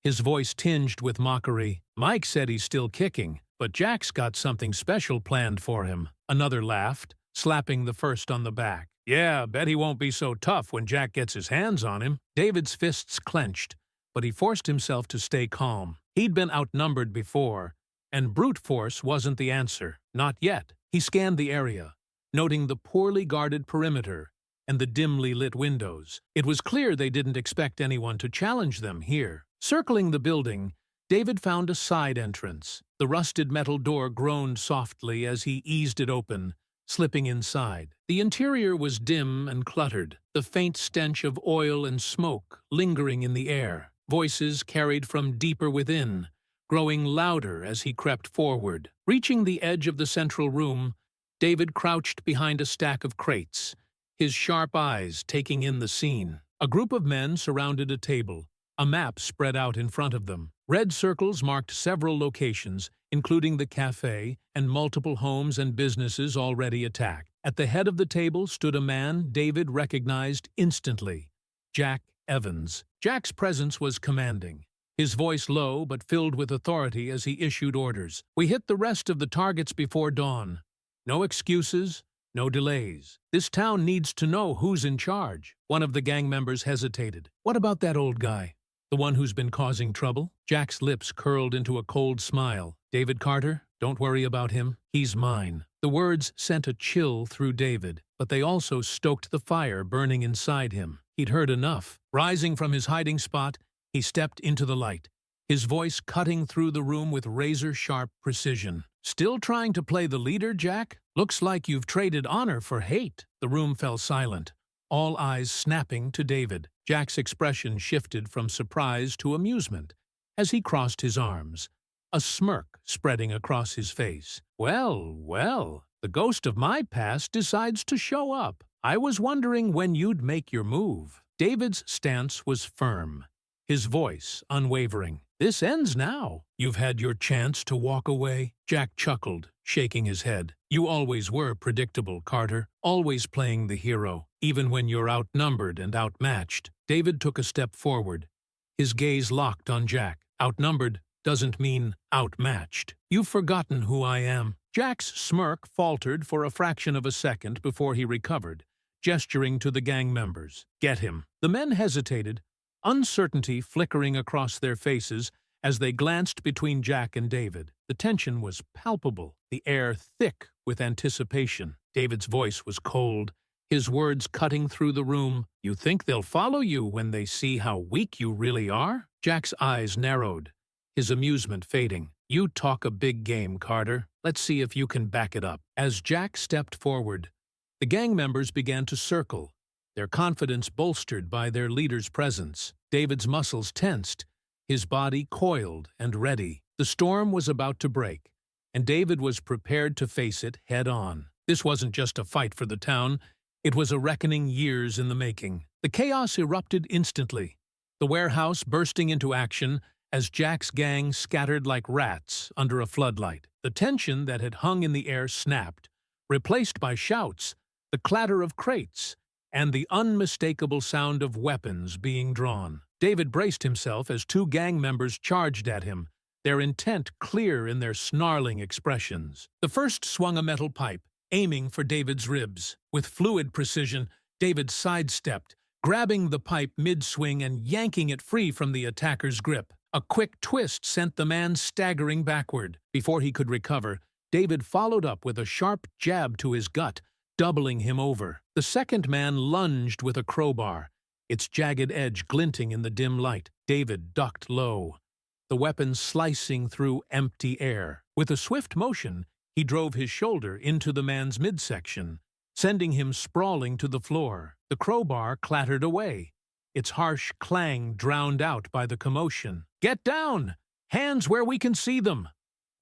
Speaker 1: his voice tinged with mockery. Mike said he's still kicking, but Jack's got something special planned for him. Another laughed, slapping the first on the back. Yeah, bet he won't be so tough when Jack gets his hands on him. David's fists clenched, but he forced himself to stay calm. He'd been outnumbered before, and brute force wasn't the answer. Not yet. He scanned the area, noting the poorly guarded perimeter and the dimly lit windows. It was clear they didn't expect anyone to challenge them here. Circling the building, David found a side entrance. The rusted metal door groaned softly as he eased it open, slipping inside. The interior was dim and cluttered, the faint stench of oil and smoke lingering in the air. Voices carried from deeper within, growing louder as he crept forward. Reaching the edge of the central room, David crouched behind a stack of crates, his sharp eyes taking in the scene. A group of men surrounded a table, a map spread out in front of them. Red circles marked several locations, including the cafe and multiple homes and businesses already attacked. At the head of the table stood a man David recognized instantly, Jack Evans. Jack's presence was commanding, his voice low but filled with authority as he issued orders. We hit the rest of the targets before dawn. No excuses, no delays. This town needs to know who's in charge. One of the gang members hesitated. What about that old guy? The one who's been causing trouble? Jack's lips curled into a cold smile. David Carter, don't worry about him. He's mine. The words sent a chill through David, but they also stoked the fire burning inside him. He'd heard enough. Rising from his hiding spot, he stepped into the light, his voice cutting through the room with razor-sharp precision. Still trying to play the leader, Jack? Looks like you've traded honor for hate. The room fell silent, all eyes snapping to David. Jack's expression shifted from surprise to amusement as he crossed his arms, a smirk spreading across his face. Well, well, the ghost of my past decides to show up. I was wondering when you'd make your move. David's stance was firm, his voice unwavering. This ends now. You've had your chance to walk away. Jack chuckled, shaking his head. You always were predictable, Carter, always playing the hero, even when you're outnumbered and outmatched. David took a step forward, his gaze locked on Jack. Outnumbered doesn't mean outmatched. You've forgotten who I am. Jack's smirk faltered for a fraction of a second before he recovered, gesturing to the gang members. "Get him." The men hesitated, uncertainty flickering across their faces as they glanced between Jack and David. The tension was palpable, the air thick with anticipation. David's voice was cold, his words cutting through the room. "You think they'll follow you when they see how weak you really are?" Jack's eyes narrowed, his amusement fading. "You talk a big game, Carter. Let's see if you can back it up." As Jack stepped forward, the gang members began to circle, their confidence bolstered by their leader's presence. David's muscles tensed, his body coiled and ready. The storm was about to break, and David was prepared to face it head-on. This wasn't just a fight for the town, it was a reckoning years in the making. The chaos erupted instantly, the warehouse bursting into action as Jack's gang scattered like rats under a floodlight. The tension that had hung in the air snapped, replaced by shouts, the clatter of crates, and the unmistakable sound of weapons being drawn. David braced himself as two gang members charged at him, their intent clear in their snarling expressions. The first swung a metal pipe, aiming for David's ribs. With fluid precision, David sidestepped, grabbing the pipe mid-swing and yanking it free from the attacker's grip. A quick twist sent the man staggering backward. Before he could recover, David followed up with a sharp jab to his gut, doubling him over. The second man lunged with a crowbar, its jagged edge glinting in the dim light. David ducked low, the weapon slicing through empty air. With a swift motion, he drove his shoulder into the man's midsection, sending him sprawling to the floor. The crowbar clattered away, its harsh clang drowned out by the commotion. "Get down! Hands where we can see them!"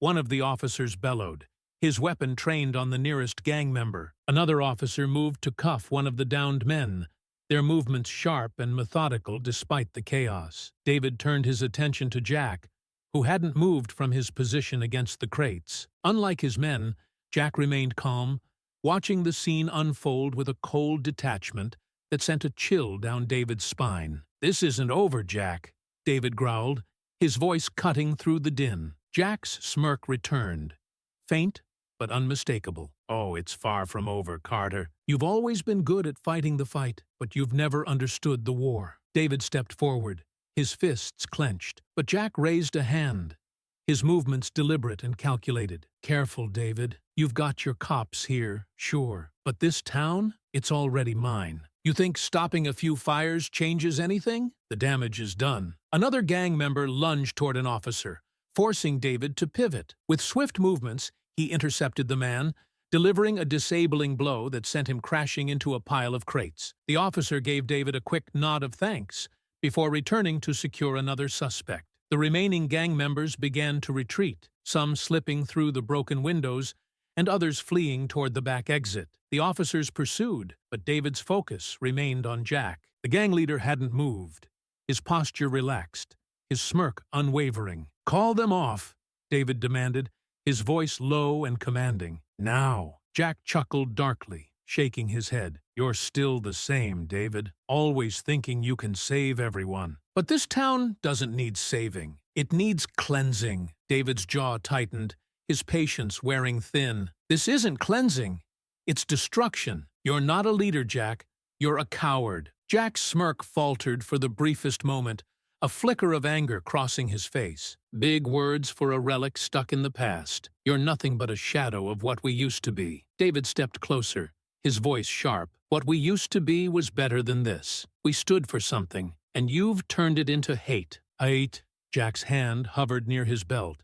Speaker 1: One of the officers bellowed, his weapon trained on the nearest gang member. Another officer moved to cuff one of the downed men, their movements sharp and methodical despite the chaos. David turned his attention to Jack, who hadn't moved from his position against the crates. Unlike his men, Jack remained calm, watching the scene unfold with a cold detachment that sent a chill down David's spine. "This isn't over, Jack," David growled, his voice cutting through the din. Jack's smirk returned, faint but unmistakable. "Oh, it's far from over, Carter. You've always been good at fighting the fight, but you've never understood the war." David stepped forward, his fists clenched, but Jack raised a hand, his movements deliberate and calculated. "Careful, David. You've got your cops here, sure, but this town, it's already mine. You think stopping a few fires changes anything? The damage is done." Another gang member lunged toward an officer, forcing David to pivot. With swift movements, he intercepted the man, delivering a disabling blow that sent him crashing into a pile of crates. The officer gave David a quick nod of thanks before returning to secure another suspect. The remaining gang members began to retreat, some slipping through the broken windows and others fleeing toward the back exit. The officers pursued, but David's focus remained on Jack. The gang leader hadn't moved, his posture relaxed, his smirk unwavering. "Call them off," David demanded, his voice low and commanding. "Now." Jack chuckled darkly, shaking his head. "You're still the same, David, always thinking you can save everyone. But this town doesn't need saving. It needs cleansing." David's jaw tightened, his patience wearing thin. "This isn't cleansing. It's destruction. You're not a leader, Jack. You're a coward." Jack's smirk faltered for the briefest moment, a flicker of anger crossing his face. "Big words for a relic stuck in the past. You're nothing but a shadow of what we used to be." David stepped closer, his voice sharp. "What we used to be was better than this. We stood for something, and you've turned it into hate." "Hate?" Jack's hand hovered near his belt,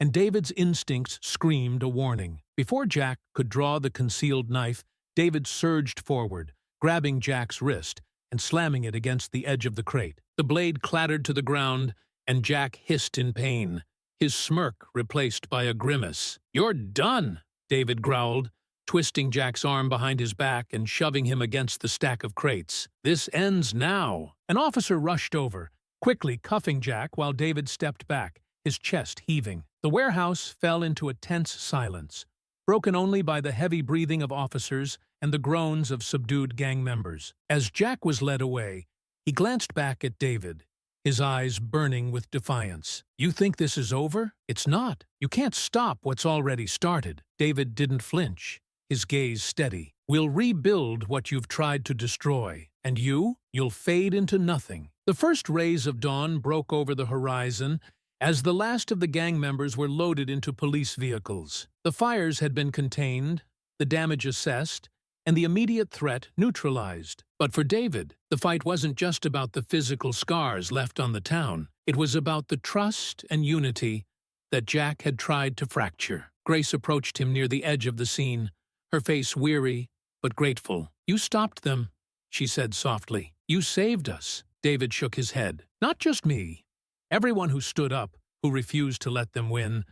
Speaker 1: and David's instincts screamed a warning. Before Jack could draw the concealed knife, David surged forward, grabbing Jack's wrist and slamming it against the edge of the crate. The blade clattered to the ground, and Jack hissed in pain, his smirk replaced by a grimace. "You're done," David growled, twisting Jack's arm behind his back and shoving him against the stack of crates. "This ends now." An officer rushed over, quickly cuffing Jack while David stepped back, his chest heaving. The warehouse fell into a tense silence, broken only by the heavy breathing of officers and the groans of subdued gang members. As Jack was led away, he glanced back at David, his eyes burning with defiance. "You think this is over? It's not. You can't stop what's already started." David didn't flinch, his gaze steady. We'll rebuild what you've tried to destroy, and you'll fade into nothing. The first rays of dawn broke over the horizon as the last of the gang members were loaded into police vehicles. The fires had been contained, the damage assessed, and the immediate threat neutralized. But for David, the fight wasn't just about the physical scars left on the town. It was about the trust and unity that Jack had tried to fracture. Grace approached him near the edge of the scene, her face weary but grateful. "You stopped them," she said softly. "You saved us." David shook his head. "Not just me. Everyone who stood up, who refused to let them win.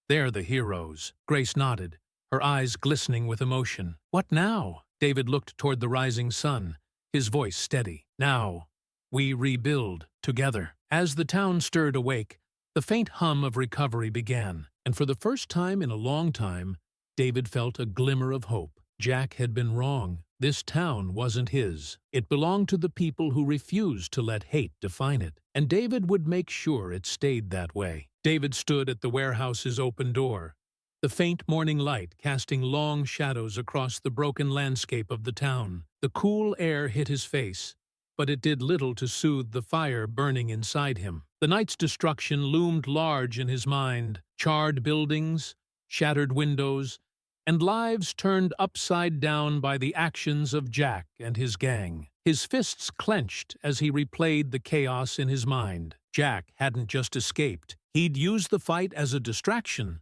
Speaker 1: They're the heroes." Grace nodded, her eyes glistening with emotion. "What now?" David looked toward the rising sun, his voice steady. "Now, we rebuild together." As the town stirred awake, the faint hum of recovery began, and for the first time in a long time, David felt a glimmer of hope. Jack had been wrong. This town wasn't his. It belonged to the people who refused to let hate define it, and David would make sure it stayed that way. David stood at the warehouse's open door, the faint morning light casting long shadows across the broken landscape of the town. The cool air hit his face, but it did little to soothe the fire burning inside him. The night's destruction loomed large in his mind: charred buildings, shattered windows, and lives turned upside down by the actions of Jack and his gang. His fists clenched as he replayed the chaos in his mind. Jack hadn't just escaped. He'd used the fight as a distraction,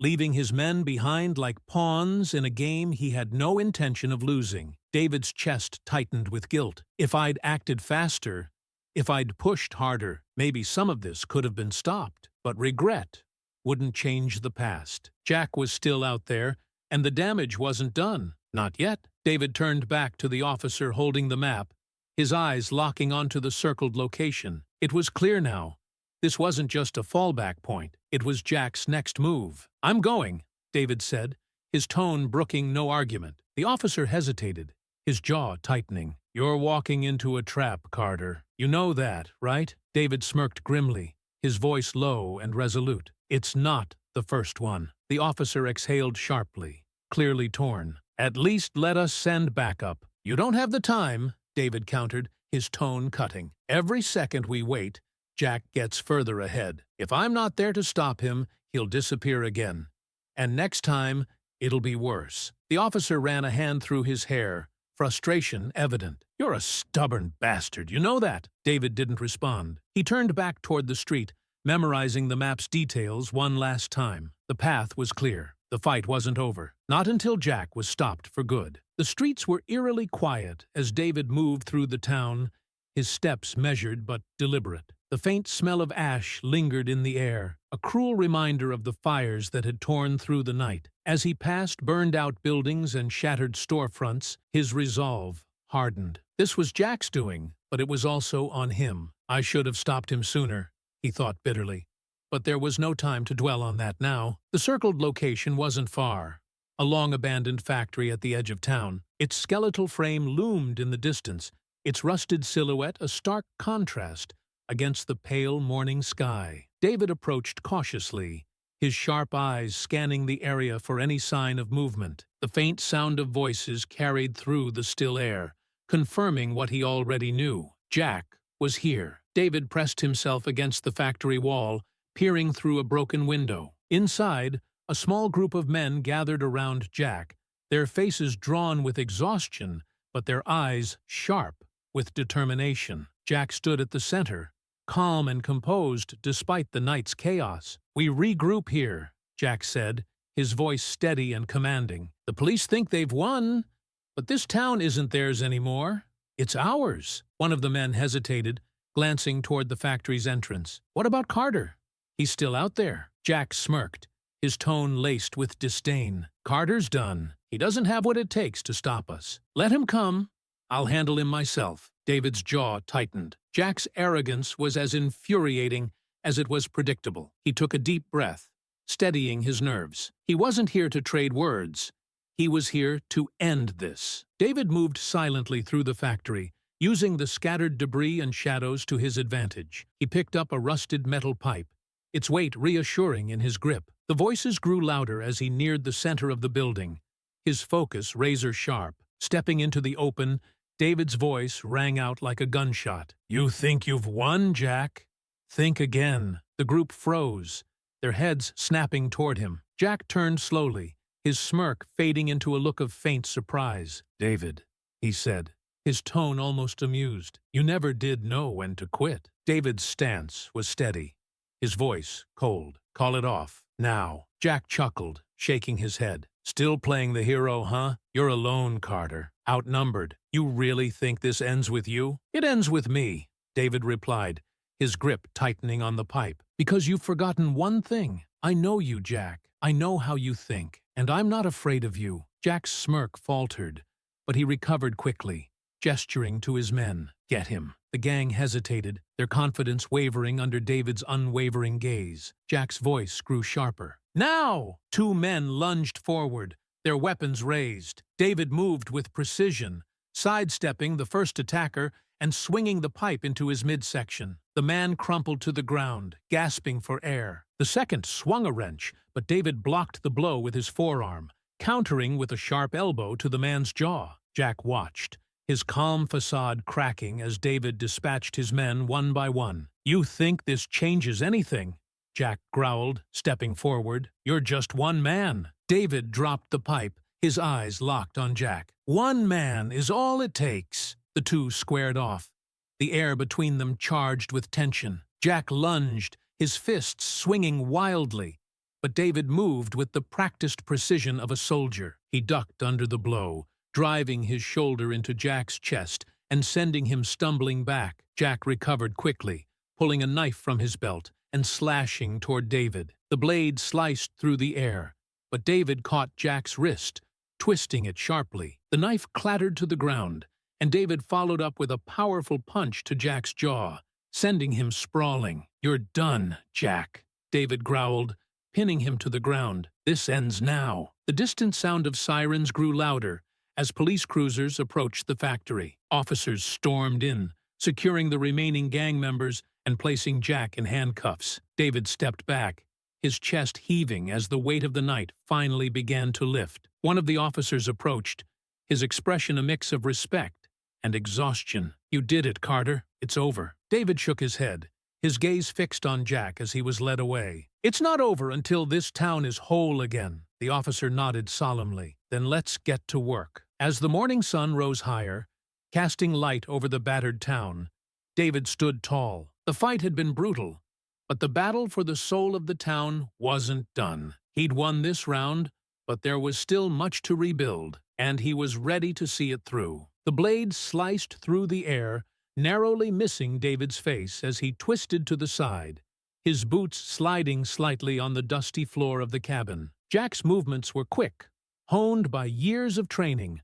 Speaker 1: leaving his men behind like pawns in a game he had no intention of losing. David's chest tightened with guilt. If I'd acted faster, if I'd pushed harder, maybe some of this could have been stopped. But regret wouldn't change the past. Jack was still out there, and the damage wasn't done. Not yet. David turned back to the officer holding the map, his eyes locking onto the circled location. It was clear now. This wasn't just a fallback point. It was Jack's next move. "I'm going," David said, his tone brooking no argument. The officer hesitated, his jaw tightening. "You're walking into a trap, Carter. You know that, right?" David smirked grimly, his voice low and resolute. "It's not the first one." The officer exhaled sharply, clearly torn. "At least let us send backup." "You don't have the time," David countered, his tone cutting. "Every second we wait, Jack gets further ahead. If I'm not there to stop him, he'll disappear again. And next time, it'll be worse." The officer ran a hand through his hair, frustration evident. "You're a stubborn bastard, you know that?" David didn't respond. He turned back toward the street, memorizing the map's details one last time. The path was clear. The fight wasn't over. Not until Jack was stopped for good. The streets were eerily quiet as David moved through the town, his steps measured but deliberate. The faint smell of ash lingered in the air, a cruel reminder of the fires that had torn through the night. As he passed burned-out buildings and shattered storefronts, his resolve hardened. This was Jack's doing, but it was also on him. "I should have stopped him sooner," he thought bitterly. But there was no time to dwell on that now. The circled location wasn't far. A long-abandoned factory at the edge of town. Its skeletal frame loomed in the distance, its rusted silhouette a stark contrast against the pale morning sky. David approached cautiously, his sharp eyes scanning the area for any sign of movement. The faint sound of voices carried through the still air, confirming what he already knew. Jack was here. David pressed himself against the factory wall, peering through a broken window. Inside, a small group of men gathered around Jack, their faces drawn with exhaustion, but their eyes sharp with determination. Jack stood at the center, calm and composed despite the night's chaos. "We regroup here," Jack said, his voice steady and commanding. "The police think they've won, but this town isn't theirs anymore. It's ours." One of the men hesitated, glancing toward the factory's entrance. "What about Carter? He's still out there." Jack smirked, his tone laced with disdain. "Carter's done. He doesn't have what it takes to stop us. Let him come. I'll handle him myself." David's jaw tightened. Jack's arrogance was as infuriating as it was predictable. He took a deep breath, steadying his nerves. He wasn't here to trade words. He was here to end this. David moved silently through the factory, using the scattered debris and shadows to his advantage. He picked up a rusted metal pipe, its weight reassuring in his grip. The voices grew louder as he neared the center of the building, his focus razor-sharp. Stepping into the open, David's voice rang out like a gunshot. "You think you've won, Jack? Think again." The group froze, their heads snapping toward him. Jack turned slowly, his smirk fading into a look of faint surprise. "David," he said, his tone almost amused, "you never did know when to quit." David's stance was steady, his voice cold. "Call it off, now." Jack chuckled, shaking his head. "Still playing the hero, huh? You're alone, Carter. Outnumbered. You really think this ends with you?" "It ends with me," David replied, his grip tightening on the pipe. "Because you've forgotten one thing. I know you, Jack. I know how you think, and I'm not afraid of you." Jack's smirk faltered, but he recovered quickly, gesturing to his men. "Get him." The gang hesitated, their confidence wavering under David's unwavering gaze. Jack's voice grew sharper. "Now!" Two men lunged forward, their weapons raised. David moved with precision, sidestepping the first attacker and swinging the pipe into his midsection. The man crumpled to the ground, gasping for air. The second swung a wrench, but David blocked the blow with his forearm, countering with a sharp elbow to the man's jaw. Jack watched, his calm facade cracking as David dispatched his men one by one. "You think this changes anything?" Jack growled, stepping forward. "You're just one man." David dropped the pipe, his eyes locked on Jack. "One man is all it takes." The two squared off, the air between them charged with tension. Jack lunged, his fists swinging wildly, but David moved with the practiced precision of a soldier. He ducked under the blow, driving his shoulder into Jack's chest and sending him stumbling back. Jack recovered quickly, pulling a knife from his belt and slashing toward David. The blade sliced through the air, but David caught Jack's wrist, twisting it sharply. The knife clattered to the ground, and David followed up with a powerful punch to Jack's jaw, sending him sprawling. "You're done, Jack," David growled, pinning him to the ground. "This ends now." The distant sound of sirens grew louder as police cruisers approached the factory. Officers stormed in, securing the remaining gang members and placing Jack in handcuffs. David stepped back, his chest heaving as the weight of the night finally began to lift. One of the officers approached, his expression a mix of respect and exhaustion. "You did it, Carter. It's over." David shook his head, his gaze fixed on Jack as he was led away. "It's not over until this town is whole again." The officer nodded solemnly. "Then let's get to work." As the morning sun rose higher, casting light over the battered town, David stood tall. The fight had been brutal, but the battle for the soul of the town wasn't done. He'd won this round, but there was still much to rebuild, and he was ready to see it through. The blade sliced through the air, narrowly missing David's face as he twisted to the side, his boots sliding slightly on the dusty floor of the cabin. Jack's movements were quick, honed by years of training,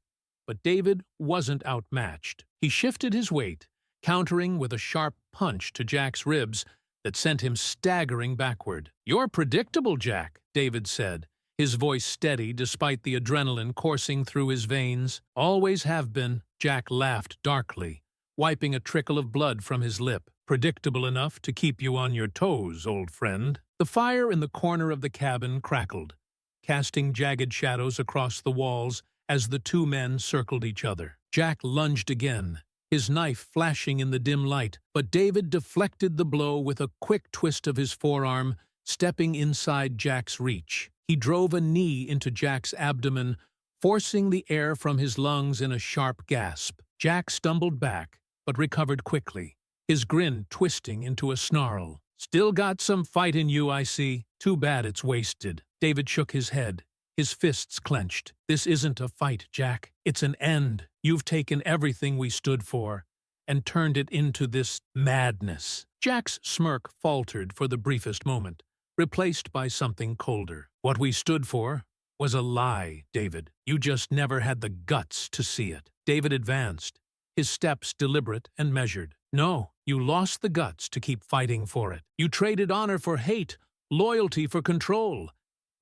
Speaker 1: but David wasn't outmatched. He shifted his weight, countering with a sharp punch to Jack's ribs that sent him staggering backward. "You're predictable, Jack," David said, his voice steady despite the adrenaline coursing through his veins. "Always have been," Jack laughed darkly, wiping a trickle of blood from his lip. "Predictable enough to keep you on your toes, old friend." The fire in the corner of the cabin crackled, casting jagged shadows across the walls as the two men circled each other. Jack lunged again, his knife flashing in the dim light, but David deflected the blow with a quick twist of his forearm, stepping inside Jack's reach. He drove a knee into Jack's abdomen, forcing the air from his lungs in a sharp gasp. Jack stumbled back, but recovered quickly, his grin twisting into a snarl. "Still got some fight in you, I see. Too bad it's wasted." David shook his head, his fists clenched. "This isn't a fight, Jack. It's an end. You've taken everything we stood for and turned it into this madness." Jack's smirk faltered for the briefest moment, replaced by something colder. "What we stood for was a lie, David. You just never had the guts to see it." David advanced, his steps deliberate and measured. "No, you lost the guts to keep fighting for it. You traded honor for hate, loyalty for control.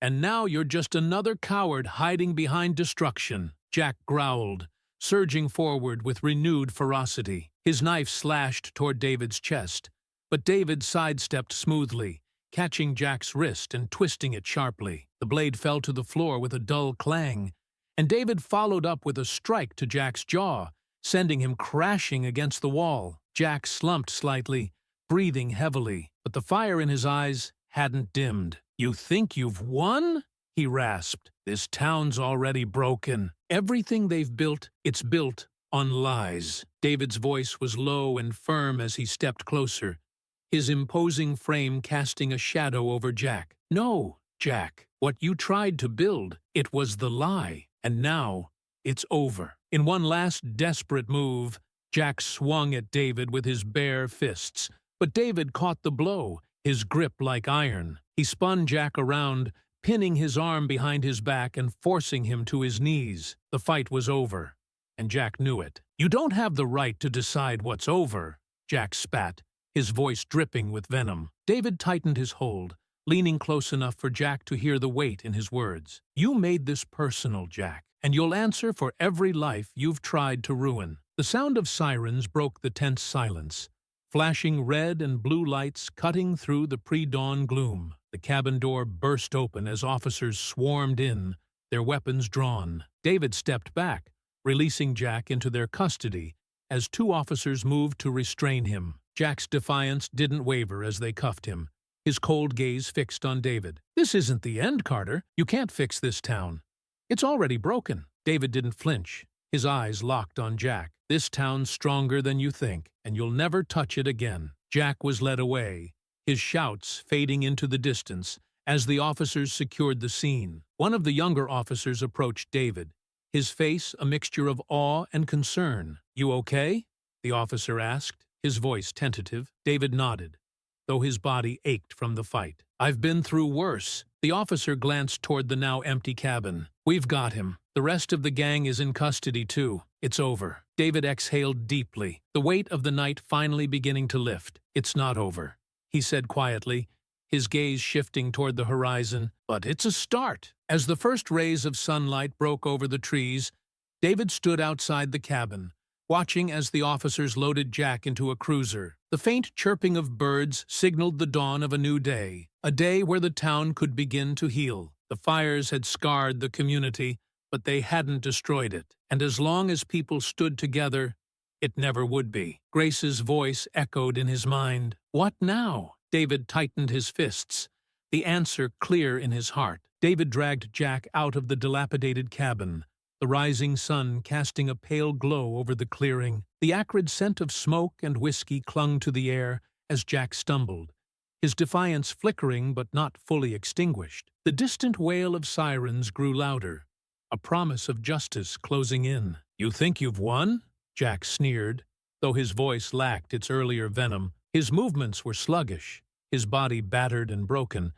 Speaker 1: And now you're just another coward hiding behind destruction." Jack growled, surging forward with renewed ferocity. His knife slashed toward David's chest, but David sidestepped smoothly, catching Jack's wrist and twisting it sharply. The blade fell to the floor with a dull clang, and David followed up with a strike to Jack's jaw, sending him crashing against the wall. Jack slumped slightly, breathing heavily, but the fire in his eyes hadn't dimmed. "You think you've won?" he rasped. "This town's already broken. Everything they've built, it's built on lies." David's voice was low and firm as he stepped closer, his imposing frame casting a shadow over Jack. "No, Jack. What you tried to build, it was the lie. And now, it's over." In one last desperate move, Jack swung at David with his bare fists, but David caught the blow, his grip like iron. He spun Jack around, pinning his arm behind his back and forcing him to his knees. The fight was over, and Jack knew it. "You don't have the right to decide what's over," Jack spat, his voice dripping with venom. David tightened his hold, leaning close enough for Jack to hear the weight in his words. "You made this personal, Jack, and you'll answer for every life you've tried to ruin." The sound of sirens broke the tense silence, flashing red and blue lights cutting through the pre-dawn gloom. The cabin door burst open as officers swarmed in, their weapons drawn. David stepped back, releasing Jack into their custody as two officers moved to restrain him. Jack's defiance didn't waver as they cuffed him, his cold gaze fixed on David. "This isn't the end, Carter. You can't fix this town. It's already broken." David didn't flinch, his eyes locked on Jack. "This town's stronger than you think, and you'll never touch it again." Jack was led away, his shouts fading into the distance as the officers secured the scene. One of the younger officers approached David, his face a mixture of awe and concern. "You okay?" the officer asked, his voice tentative. David nodded, though his body ached from the fight. "I've been through worse." The officer glanced toward the now empty cabin. "We've got him. The rest of the gang is in custody, too. It's over." David exhaled deeply, the weight of the night finally beginning to lift. "It's not over," he said quietly, his gaze shifting toward the horizon. "But it's a start." As the first rays of sunlight broke over the trees, David stood outside the cabin, watching as the officers loaded Jack into a cruiser. The faint chirping of birds signaled the dawn of a new day, a day where the town could begin to heal. The fires had scarred the community, but they hadn't destroyed it, and as long as people stood together, it never would be. Grace's voice echoed in his mind. "What now?" David tightened his fists, the answer clear in his heart. David dragged Jack out of the dilapidated cabin, the rising sun casting a pale glow over the clearing. The acrid scent of smoke and whiskey clung to the air as Jack stumbled, his defiance flickering but not fully extinguished. The distant wail of sirens grew louder, a promise of justice closing in. "You think you've won?" Jack sneered, though his voice lacked its earlier venom. His movements were sluggish, his body battered and broken,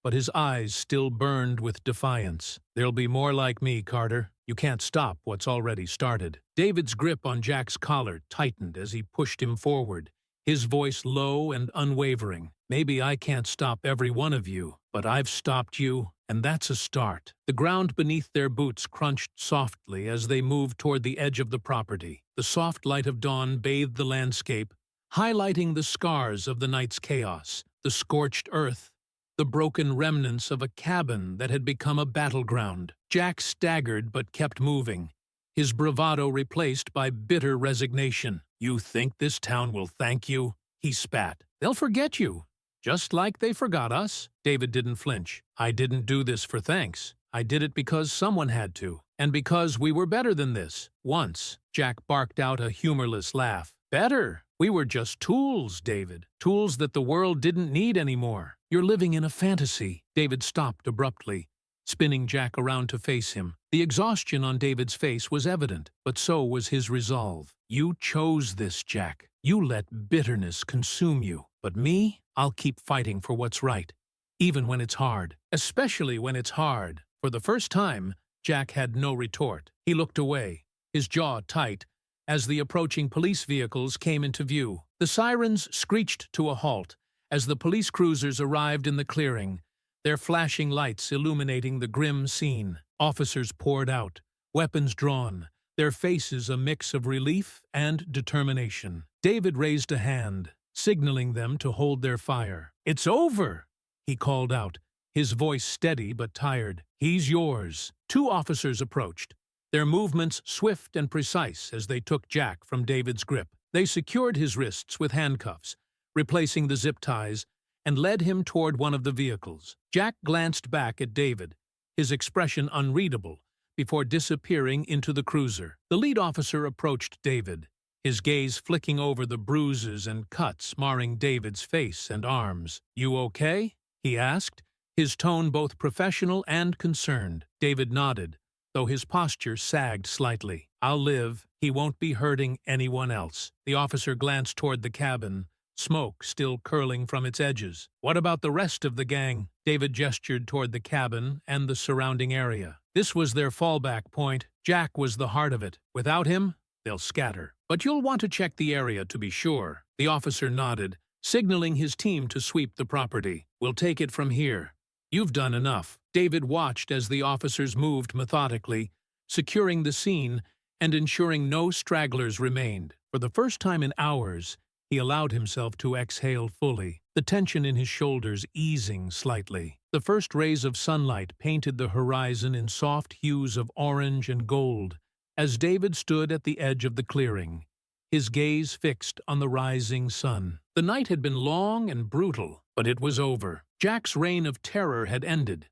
Speaker 1: but his eyes still burned with defiance. "There'll be more like me, Carter. You can't stop what's already started." David's grip on Jack's collar tightened as he pushed him forward, his voice low and unwavering. "Maybe I can't stop every one of you, but I've stopped you, and that's a start." The ground beneath their boots crunched softly as they moved toward the edge of the property. The soft light of dawn bathed the landscape, highlighting the scars of the night's chaos, the scorched earth, the broken remnants of a cabin that had become a battleground. Jack staggered but kept moving, his bravado replaced by bitter resignation. "You think this town will thank you?" he spat. "They'll forget you, just like they forgot us." David didn't flinch. "I didn't do this for thanks. I did it because someone had to, and because we were better than this. Once." Jack barked out a humorless laugh. "Better? We were just tools, David. Tools that the world didn't need anymore. You're living in a fantasy." David stopped abruptly, spinning Jack around to face him. The exhaustion on David's face was evident, but so was his resolve. "You chose this, Jack. You let bitterness consume you. But me, I'll keep fighting for what's right, even when it's hard. Especially when it's hard." For the first time, Jack had no retort. He looked away, his jaw tight, as the approaching police vehicles came into view. The sirens screeched to a halt as the police cruisers arrived in the clearing, their flashing lights illuminating the grim scene. Officers poured out, weapons drawn, their faces a mix of relief and determination. David raised a hand, signaling them to hold their fire. "It's over," he called out, his voice steady but tired. "He's yours." Two officers approached, their movements swift and precise as they took Jack from David's grip. They secured his wrists with handcuffs, replacing the zip ties, and led him toward one of the vehicles. Jack glanced back at David, his expression unreadable, before disappearing into the cruiser. The lead officer approached David, his gaze flicking over the bruises and cuts marring David's face and arms. "You okay?" he asked, his tone both professional and concerned. David nodded, though his posture sagged slightly. "I'll live. He won't be hurting anyone else." The officer glanced toward the cabin, smoke still curling from its edges. "What about the rest of the gang?" David gestured toward the cabin and the surrounding area. This was their fallback point. Jack was the heart of it. Without him, they'll scatter. "But you'll want to check the area to be sure." The officer nodded, signaling his team to sweep the property. "We'll take it from here. You've done enough." David watched as the officers moved methodically, securing the scene and ensuring no stragglers remained. For the first time in hours, he allowed himself to exhale fully, the tension in his shoulders easing slightly. The first rays of sunlight painted the horizon in soft hues of orange and gold as David stood at the edge of the clearing, his gaze fixed on the rising sun. The night had been long and brutal, but it was over. Jack's reign of terror had ended,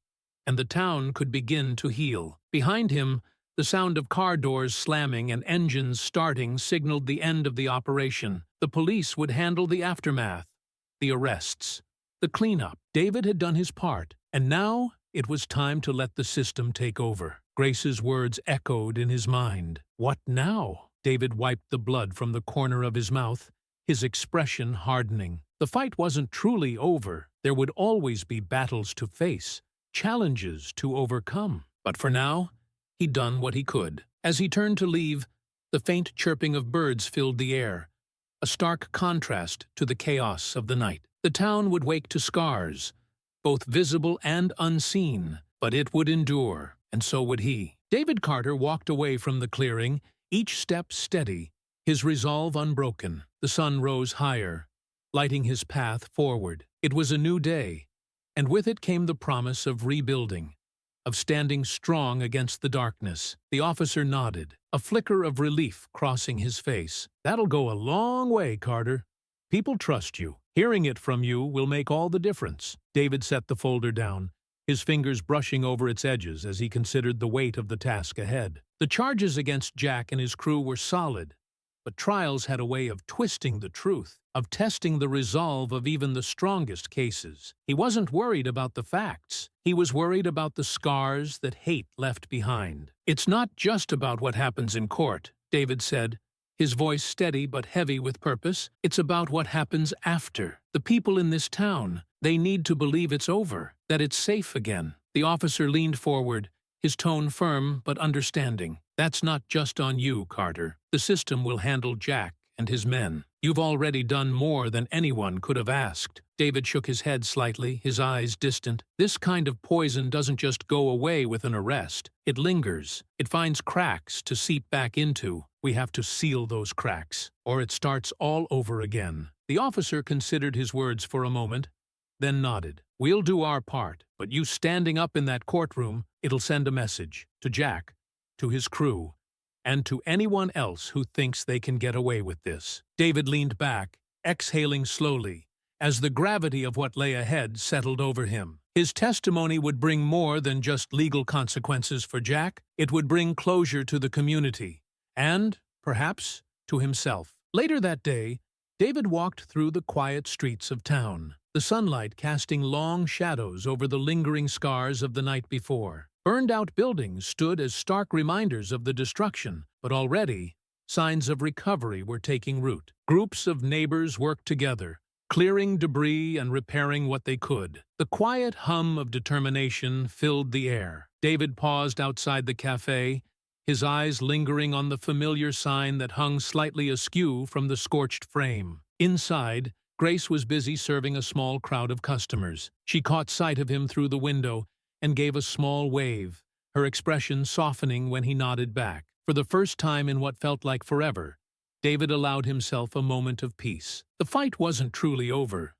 Speaker 1: and the town could begin to heal. Behind him, the sound of car doors slamming and engines starting signaled the end of the operation. The police would handle the aftermath, the arrests, the cleanup. David had done his part, and now it was time to let the system take over. Grace's words echoed in his mind. "What now?" David wiped the blood from the corner of his mouth, his expression hardening. The fight wasn't truly over. There would always be battles to face, challenges to overcome. But for now, he'd done what he could. As he turned to leave, the faint chirping of birds filled the air, a stark contrast to the chaos of the night. The town would wake to scars, both visible and unseen, but it would endure, and so would he. David Carter walked away from the clearing, each step steady, his resolve unbroken. The sun rose higher, lighting his path forward. It was a new day, and with it came the promise of rebuilding, of standing strong against the darkness. The officer nodded, a flicker of relief crossing his face. "That'll go a long way, Carter. People trust you. Hearing it from you will make all the difference." David set the folder down, his fingers brushing over its edges as he considered the weight of the task ahead. The charges against Jack and his crew were solid, but trials had a way of twisting the truth, of testing the resolve of even the strongest cases. He wasn't worried about the facts. He was worried about the scars that hate left behind. "It's not just about what happens in court," David said, his voice steady but heavy with purpose. "It's about what happens after. The people in this town, they need to believe it's over, that it's safe again." The officer leaned forward, his tone firm but understanding. "That's not just on you, Carter. The system will handle Jack and his men. You've already done more than anyone could have asked." David shook his head slightly, his eyes distant. "This kind of poison doesn't just go away with an arrest. It lingers. It finds cracks to seep back into. We have to seal those cracks, or it starts all over again." The officer considered his words for a moment, then nodded. "We'll do our part, but you standing up in that courtroom, it'll send a message. To Jack, to his crew, and to anyone else who thinks they can get away with this." David leaned back, exhaling slowly, as the gravity of what lay ahead settled over him. His testimony would bring more than just legal consequences for Jack. It would bring closure to the community, and, perhaps, to himself. Later that day, David walked through the quiet streets of town, the sunlight casting long shadows over the lingering scars of the night before. Burned-out buildings stood as stark reminders of the destruction, but already signs of recovery were taking root. Groups of neighbors worked together, clearing debris and repairing what they could. The quiet hum of determination filled the air. David paused outside the cafe, his eyes lingering on the familiar sign that hung slightly askew from the scorched frame. Inside, Grace was busy serving a small crowd of customers. She caught sight of him through the window and gave a small wave, her expression softening when he nodded back. For the first time in what felt like forever, David allowed himself a moment of peace. The fight wasn't truly over.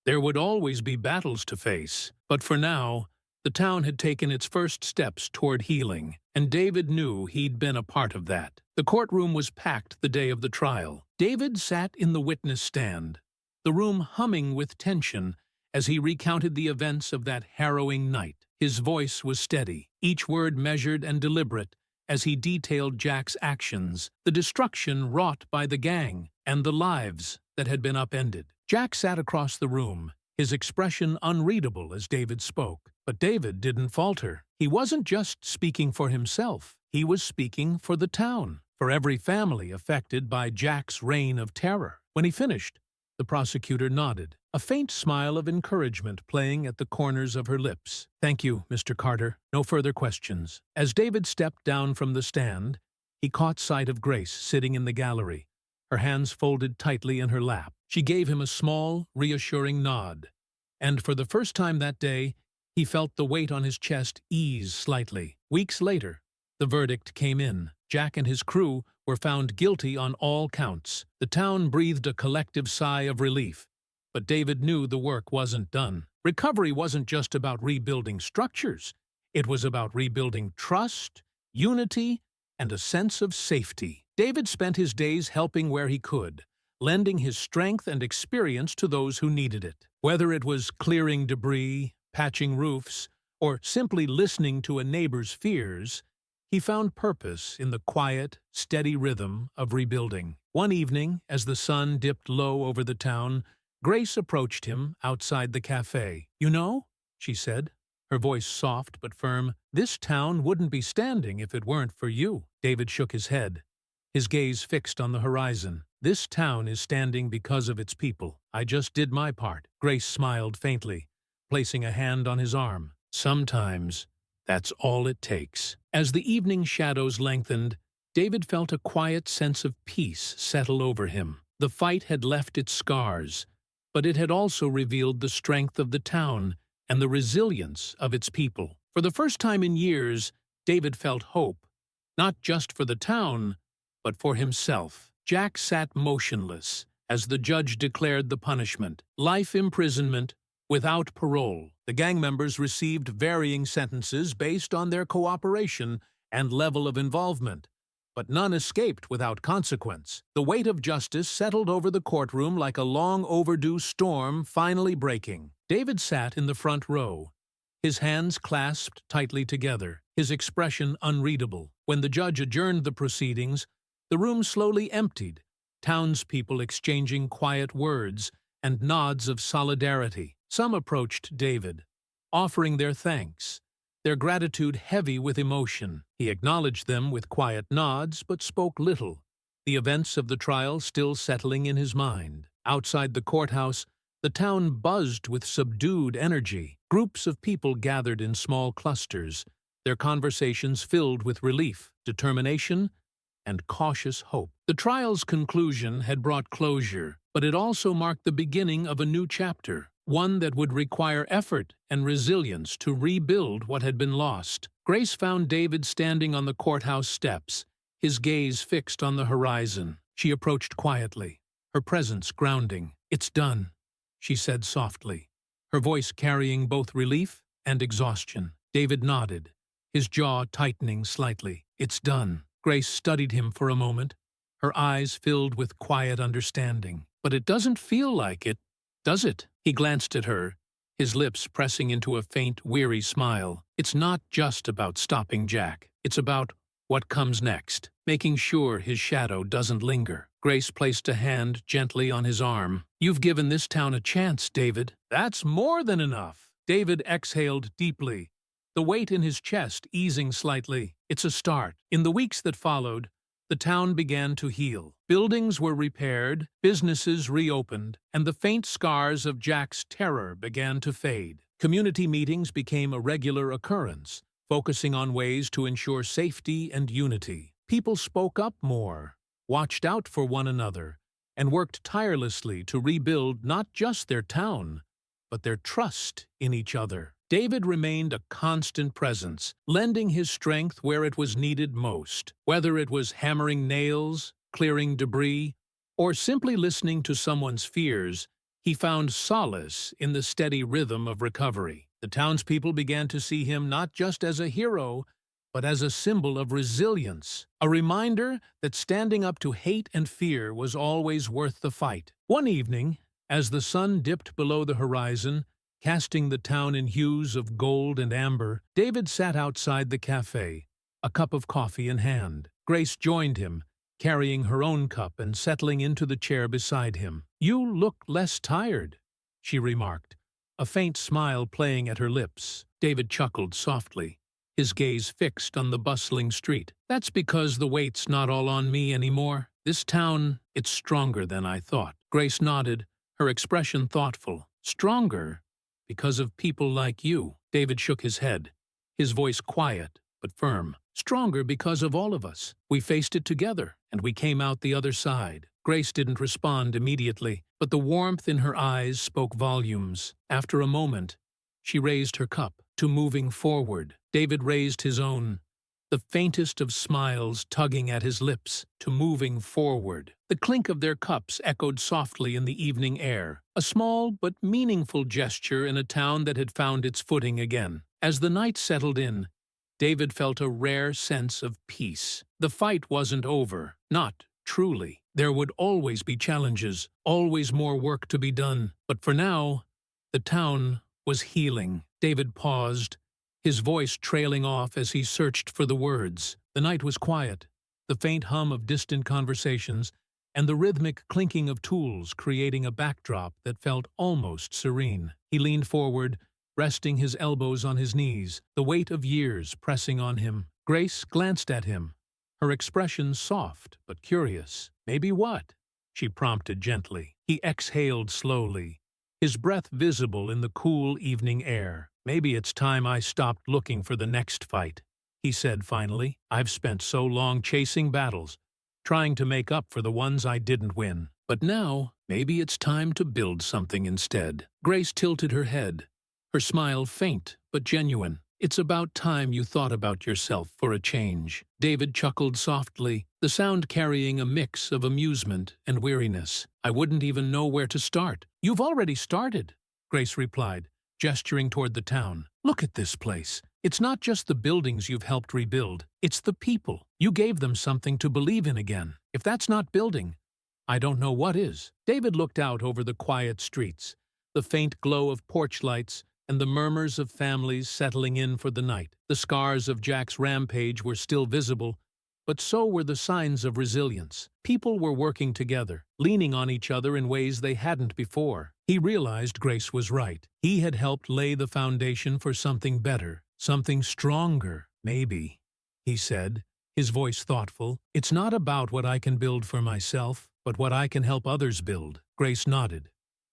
Speaker 1: There would always be battles to face, but for now, The town had taken its first steps toward healing, and David knew he'd been a part of that. The courtroom was packed the day of the trial. David sat in the witness stand, the room humming with tension as he recounted the events of that harrowing night. His voice was steady, each word measured and deliberate, as he detailed Jack's actions, the destruction wrought by the gang, and the lives that had been upended. Jack sat across the room, his expression unreadable as David spoke. But David didn't falter. He wasn't just speaking for himself. He was speaking for the town, for every family affected by Jack's reign of terror. When he finished, the prosecutor nodded, a faint smile of encouragement playing at the corners of her lips. "Thank you, Mr. Carter. No further questions." As David stepped down from the stand, he caught sight of Grace sitting in the gallery, her hands folded tightly in her lap. She gave him a small, reassuring nod, and for the first time that day, he felt the weight on his chest ease slightly. Weeks later, the verdict came in. Jack and his crew were found guilty on all counts. The town breathed a collective sigh of relief, but David knew the work wasn't done. Recovery wasn't just about rebuilding structures. It was about rebuilding trust, unity, and a sense of safety. David spent his days helping where he could, lending his strength and experience to those who needed it. Whether it was clearing debris, patching roofs, or simply listening to a neighbor's fears, he found purpose in the quiet, steady rhythm of rebuilding. One evening, as the sun dipped low over the town, Grace approached him outside the cafe. "You know," she said, her voice soft but firm, "this town wouldn't be standing if it weren't for you." David shook his head, his gaze fixed on the horizon. "This town is standing because of its people. I just did my part." Grace smiled faintly, placing a hand on his arm. "Sometimes that's all it takes." As the evening shadows lengthened, David felt a quiet sense of peace settle over him. The fight had left its scars, but it had also revealed the strength of the town and the resilience of its people. For the first time in years, David felt hope, not just for the town, but for himself. Jack sat motionless as the judge declared the punishment: life imprisonment without parole. The gang members received varying sentences based on their cooperation and level of involvement, but none escaped without consequence. The weight of justice settled over the courtroom like a long overdue storm finally breaking. David sat in the front row, his hands clasped tightly together, his expression unreadable. When the judge adjourned the proceedings, the room slowly emptied, townspeople exchanging quiet words and nods of solidarity. Some approached David, offering their thanks, their gratitude heavy with emotion. He acknowledged them with quiet nods, but spoke little, the events of the trial still settling in his mind. Outside the courthouse, the town buzzed with subdued energy. Groups of people gathered in small clusters, their conversations filled with relief, determination, and cautious hope. The trial's conclusion had brought closure, but it also marked the beginning of a new chapter, one that would require effort and resilience to rebuild what had been lost. Grace found David standing on the courthouse steps, his gaze fixed on the horizon. She approached quietly, her presence grounding. "It's done," she said softly, her voice carrying both relief and exhaustion. David nodded, his jaw tightening slightly. "It's done." Grace studied him for a moment, her eyes filled with quiet understanding. "But it doesn't feel like it, does it?" He glanced at her, his lips pressing into a faint, weary smile. "It's not just about stopping Jack. It's about what comes next, making sure his shadow doesn't linger." Grace placed a hand gently on his arm. "You've given this town a chance, David." "That's more than enough." David exhaled deeply, the weight in his chest easing slightly. "It's a start." In the weeks that followed, the town began to heal. Buildings were repaired, businesses reopened, and the faint scars of Jack's terror began to fade. Community meetings became a regular occurrence, focusing on ways to ensure safety and unity. People spoke up more, watched out for one another, and worked tirelessly to rebuild not just their town, but their trust in each other. David remained a constant presence, lending his strength where it was needed most. Whether it was hammering nails, clearing debris, or simply listening to someone's fears, he found solace in the steady rhythm of recovery. The townspeople began to see him not just as a hero, but as a symbol of resilience, a reminder that standing up to hate and fear was always worth the fight. One evening, as the sun dipped below the horizon, casting the town in hues of gold and amber, David sat outside the cafe, a cup of coffee in hand. Grace joined him, carrying her own cup and settling into the chair beside him. "You look less tired," she remarked, a faint smile playing at her lips. David chuckled softly, his gaze fixed on the bustling street. "That's because the weight's not all on me anymore. This town, it's stronger than I thought." Grace nodded, her expression thoughtful. "Stronger because of people like you." David shook his head, his voice quiet but firm. "Stronger because of all of us. We faced it together, and we came out the other side." Grace didn't respond immediately, but the warmth in her eyes spoke volumes. After a moment, she raised her cup to moving forward. David raised his own, the faintest of smiles tugging at his lips, to moving forward. The clink of their cups echoed softly in the evening air, a small but meaningful gesture in a town that had found its footing again. As the night settled in, David felt a rare sense of peace. The fight wasn't over, not truly. There would always be challenges, always more work to be done. But for now, the town was healing. David paused, his voice trailing off as he searched for the words. The night was quiet, the faint hum of distant conversations, and the rhythmic clinking of tools creating a backdrop that felt almost serene. He leaned forward, resting his elbows on his knees, the weight of years pressing on him. Grace glanced at him, her expression soft but curious. "Maybe what?" she prompted gently. He exhaled slowly, his breath visible in the cool evening air. "Maybe it's time I stopped looking for the next fight," he said finally. "I've spent so long chasing battles, trying to make up for the ones I didn't win. But now, maybe it's time to build something instead." Grace tilted her head, her smile faint but genuine. "It's about time you thought about yourself for a change." David chuckled softly, the sound carrying a mix of amusement and weariness. "I wouldn't even know where to start." "You've already started," Grace replied, gesturing toward the town. "Look at this place. It's not just the buildings you've helped rebuild, it's the people. You gave them something to believe in again. If that's not building, I don't know what is." David looked out over the quiet streets, the faint glow of porch lights, and the murmurs of families settling in for the night. The scars of Jack's rampage were still visible, but so were the signs of resilience. People were working together, leaning on each other in ways they hadn't before. He realized Grace was right. He had helped lay the foundation for something better, something stronger, maybe, he said, his voice thoughtful. "It's not about what I can build for myself, but what I can help others build." Grace nodded,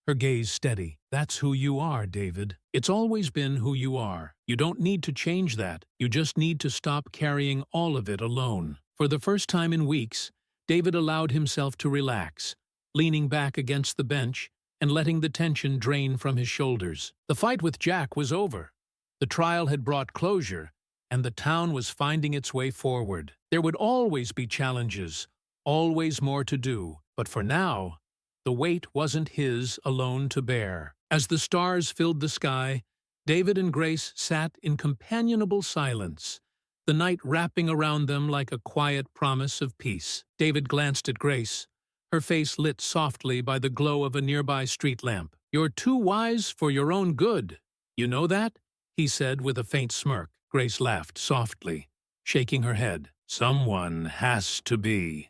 Speaker 1: her gaze steady. "That's who you are, David. It's always been who you are. You don't need to change that. You just need to stop carrying all of it alone." For the first time in weeks, David allowed himself to relax, leaning back against the bench and letting the tension drain from his shoulders. The fight with Jack was over. The trial had brought closure, and the town was finding its way forward. There would always be challenges, always more to do, but for now, the weight wasn't his alone to bear. As the stars filled the sky, David and Grace sat in companionable silence, the night wrapping around them like a quiet promise of peace. David glanced at Grace, her face lit softly by the glow of a nearby street lamp. "You're too wise for your own good. You know that?" he said with a faint smirk. Grace laughed softly, shaking her head. "Someone has to be,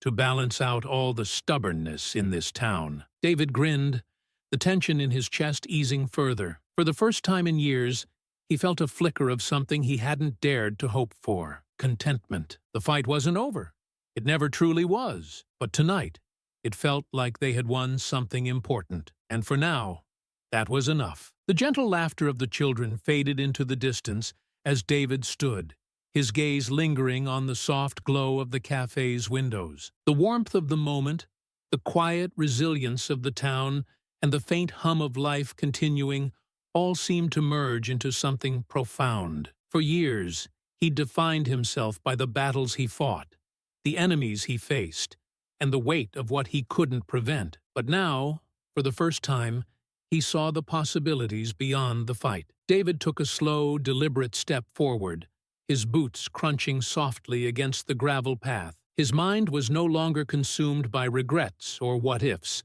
Speaker 1: to balance out all the stubbornness in this town." David grinned, the tension in his chest easing further. For the first time in years, he felt a flicker of something he hadn't dared to hope for: contentment. The fight wasn't over. It never truly was. But tonight, it felt like they had won something important. And for now, that was enough. The gentle laughter of the children faded into the distance as David stood, his gaze lingering on the soft glow of the cafe's windows. The warmth of the moment, the quiet resilience of the town, and the faint hum of life continuing all seemed to merge into something profound. For years, he'd defined himself by the battles he fought, the enemies he faced, and the weight of what he couldn't prevent. But now, for the first time, He saw the possibilities beyond the fight. David took a slow, deliberate step forward, his boots crunching softly against the gravel path. His mind was no longer consumed by regrets or what-ifs,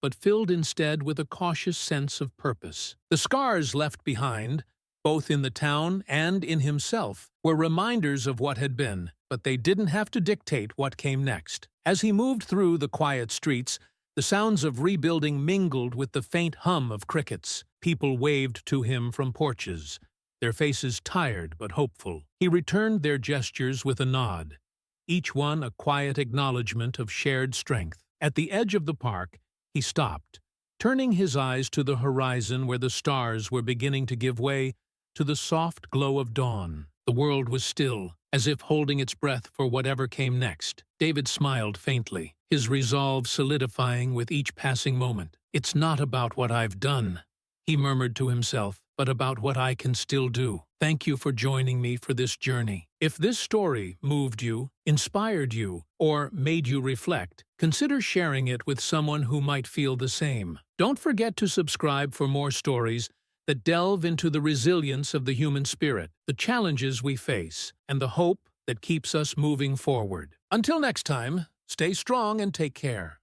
Speaker 1: but filled instead with a cautious sense of purpose. The scars left behind, both in the town and in himself, were reminders of what had been, but they didn't have to dictate what came next. As he moved through the quiet streets, the sounds of rebuilding mingled with the faint hum of crickets. People waved to him from porches, their faces tired but hopeful. He returned their gestures with a nod, each one a quiet acknowledgement of shared strength. At the edge of the park, he stopped, turning his eyes to the horizon where the stars were beginning to give way to the soft glow of dawn. The world was still, as if holding its breath for whatever came next. David smiled faintly, his resolve solidifying with each passing moment. "It's not about what I've done," he murmured to himself, "but about what I can still do. Thank you for joining me for this journey." If this story moved you, inspired you, or made you reflect, consider sharing it with someone who might feel the same. Don't forget to subscribe for more stories that delve into the resilience of the human spirit, the challenges we face, and the hope that keeps us moving forward. Until next time, stay strong and take care.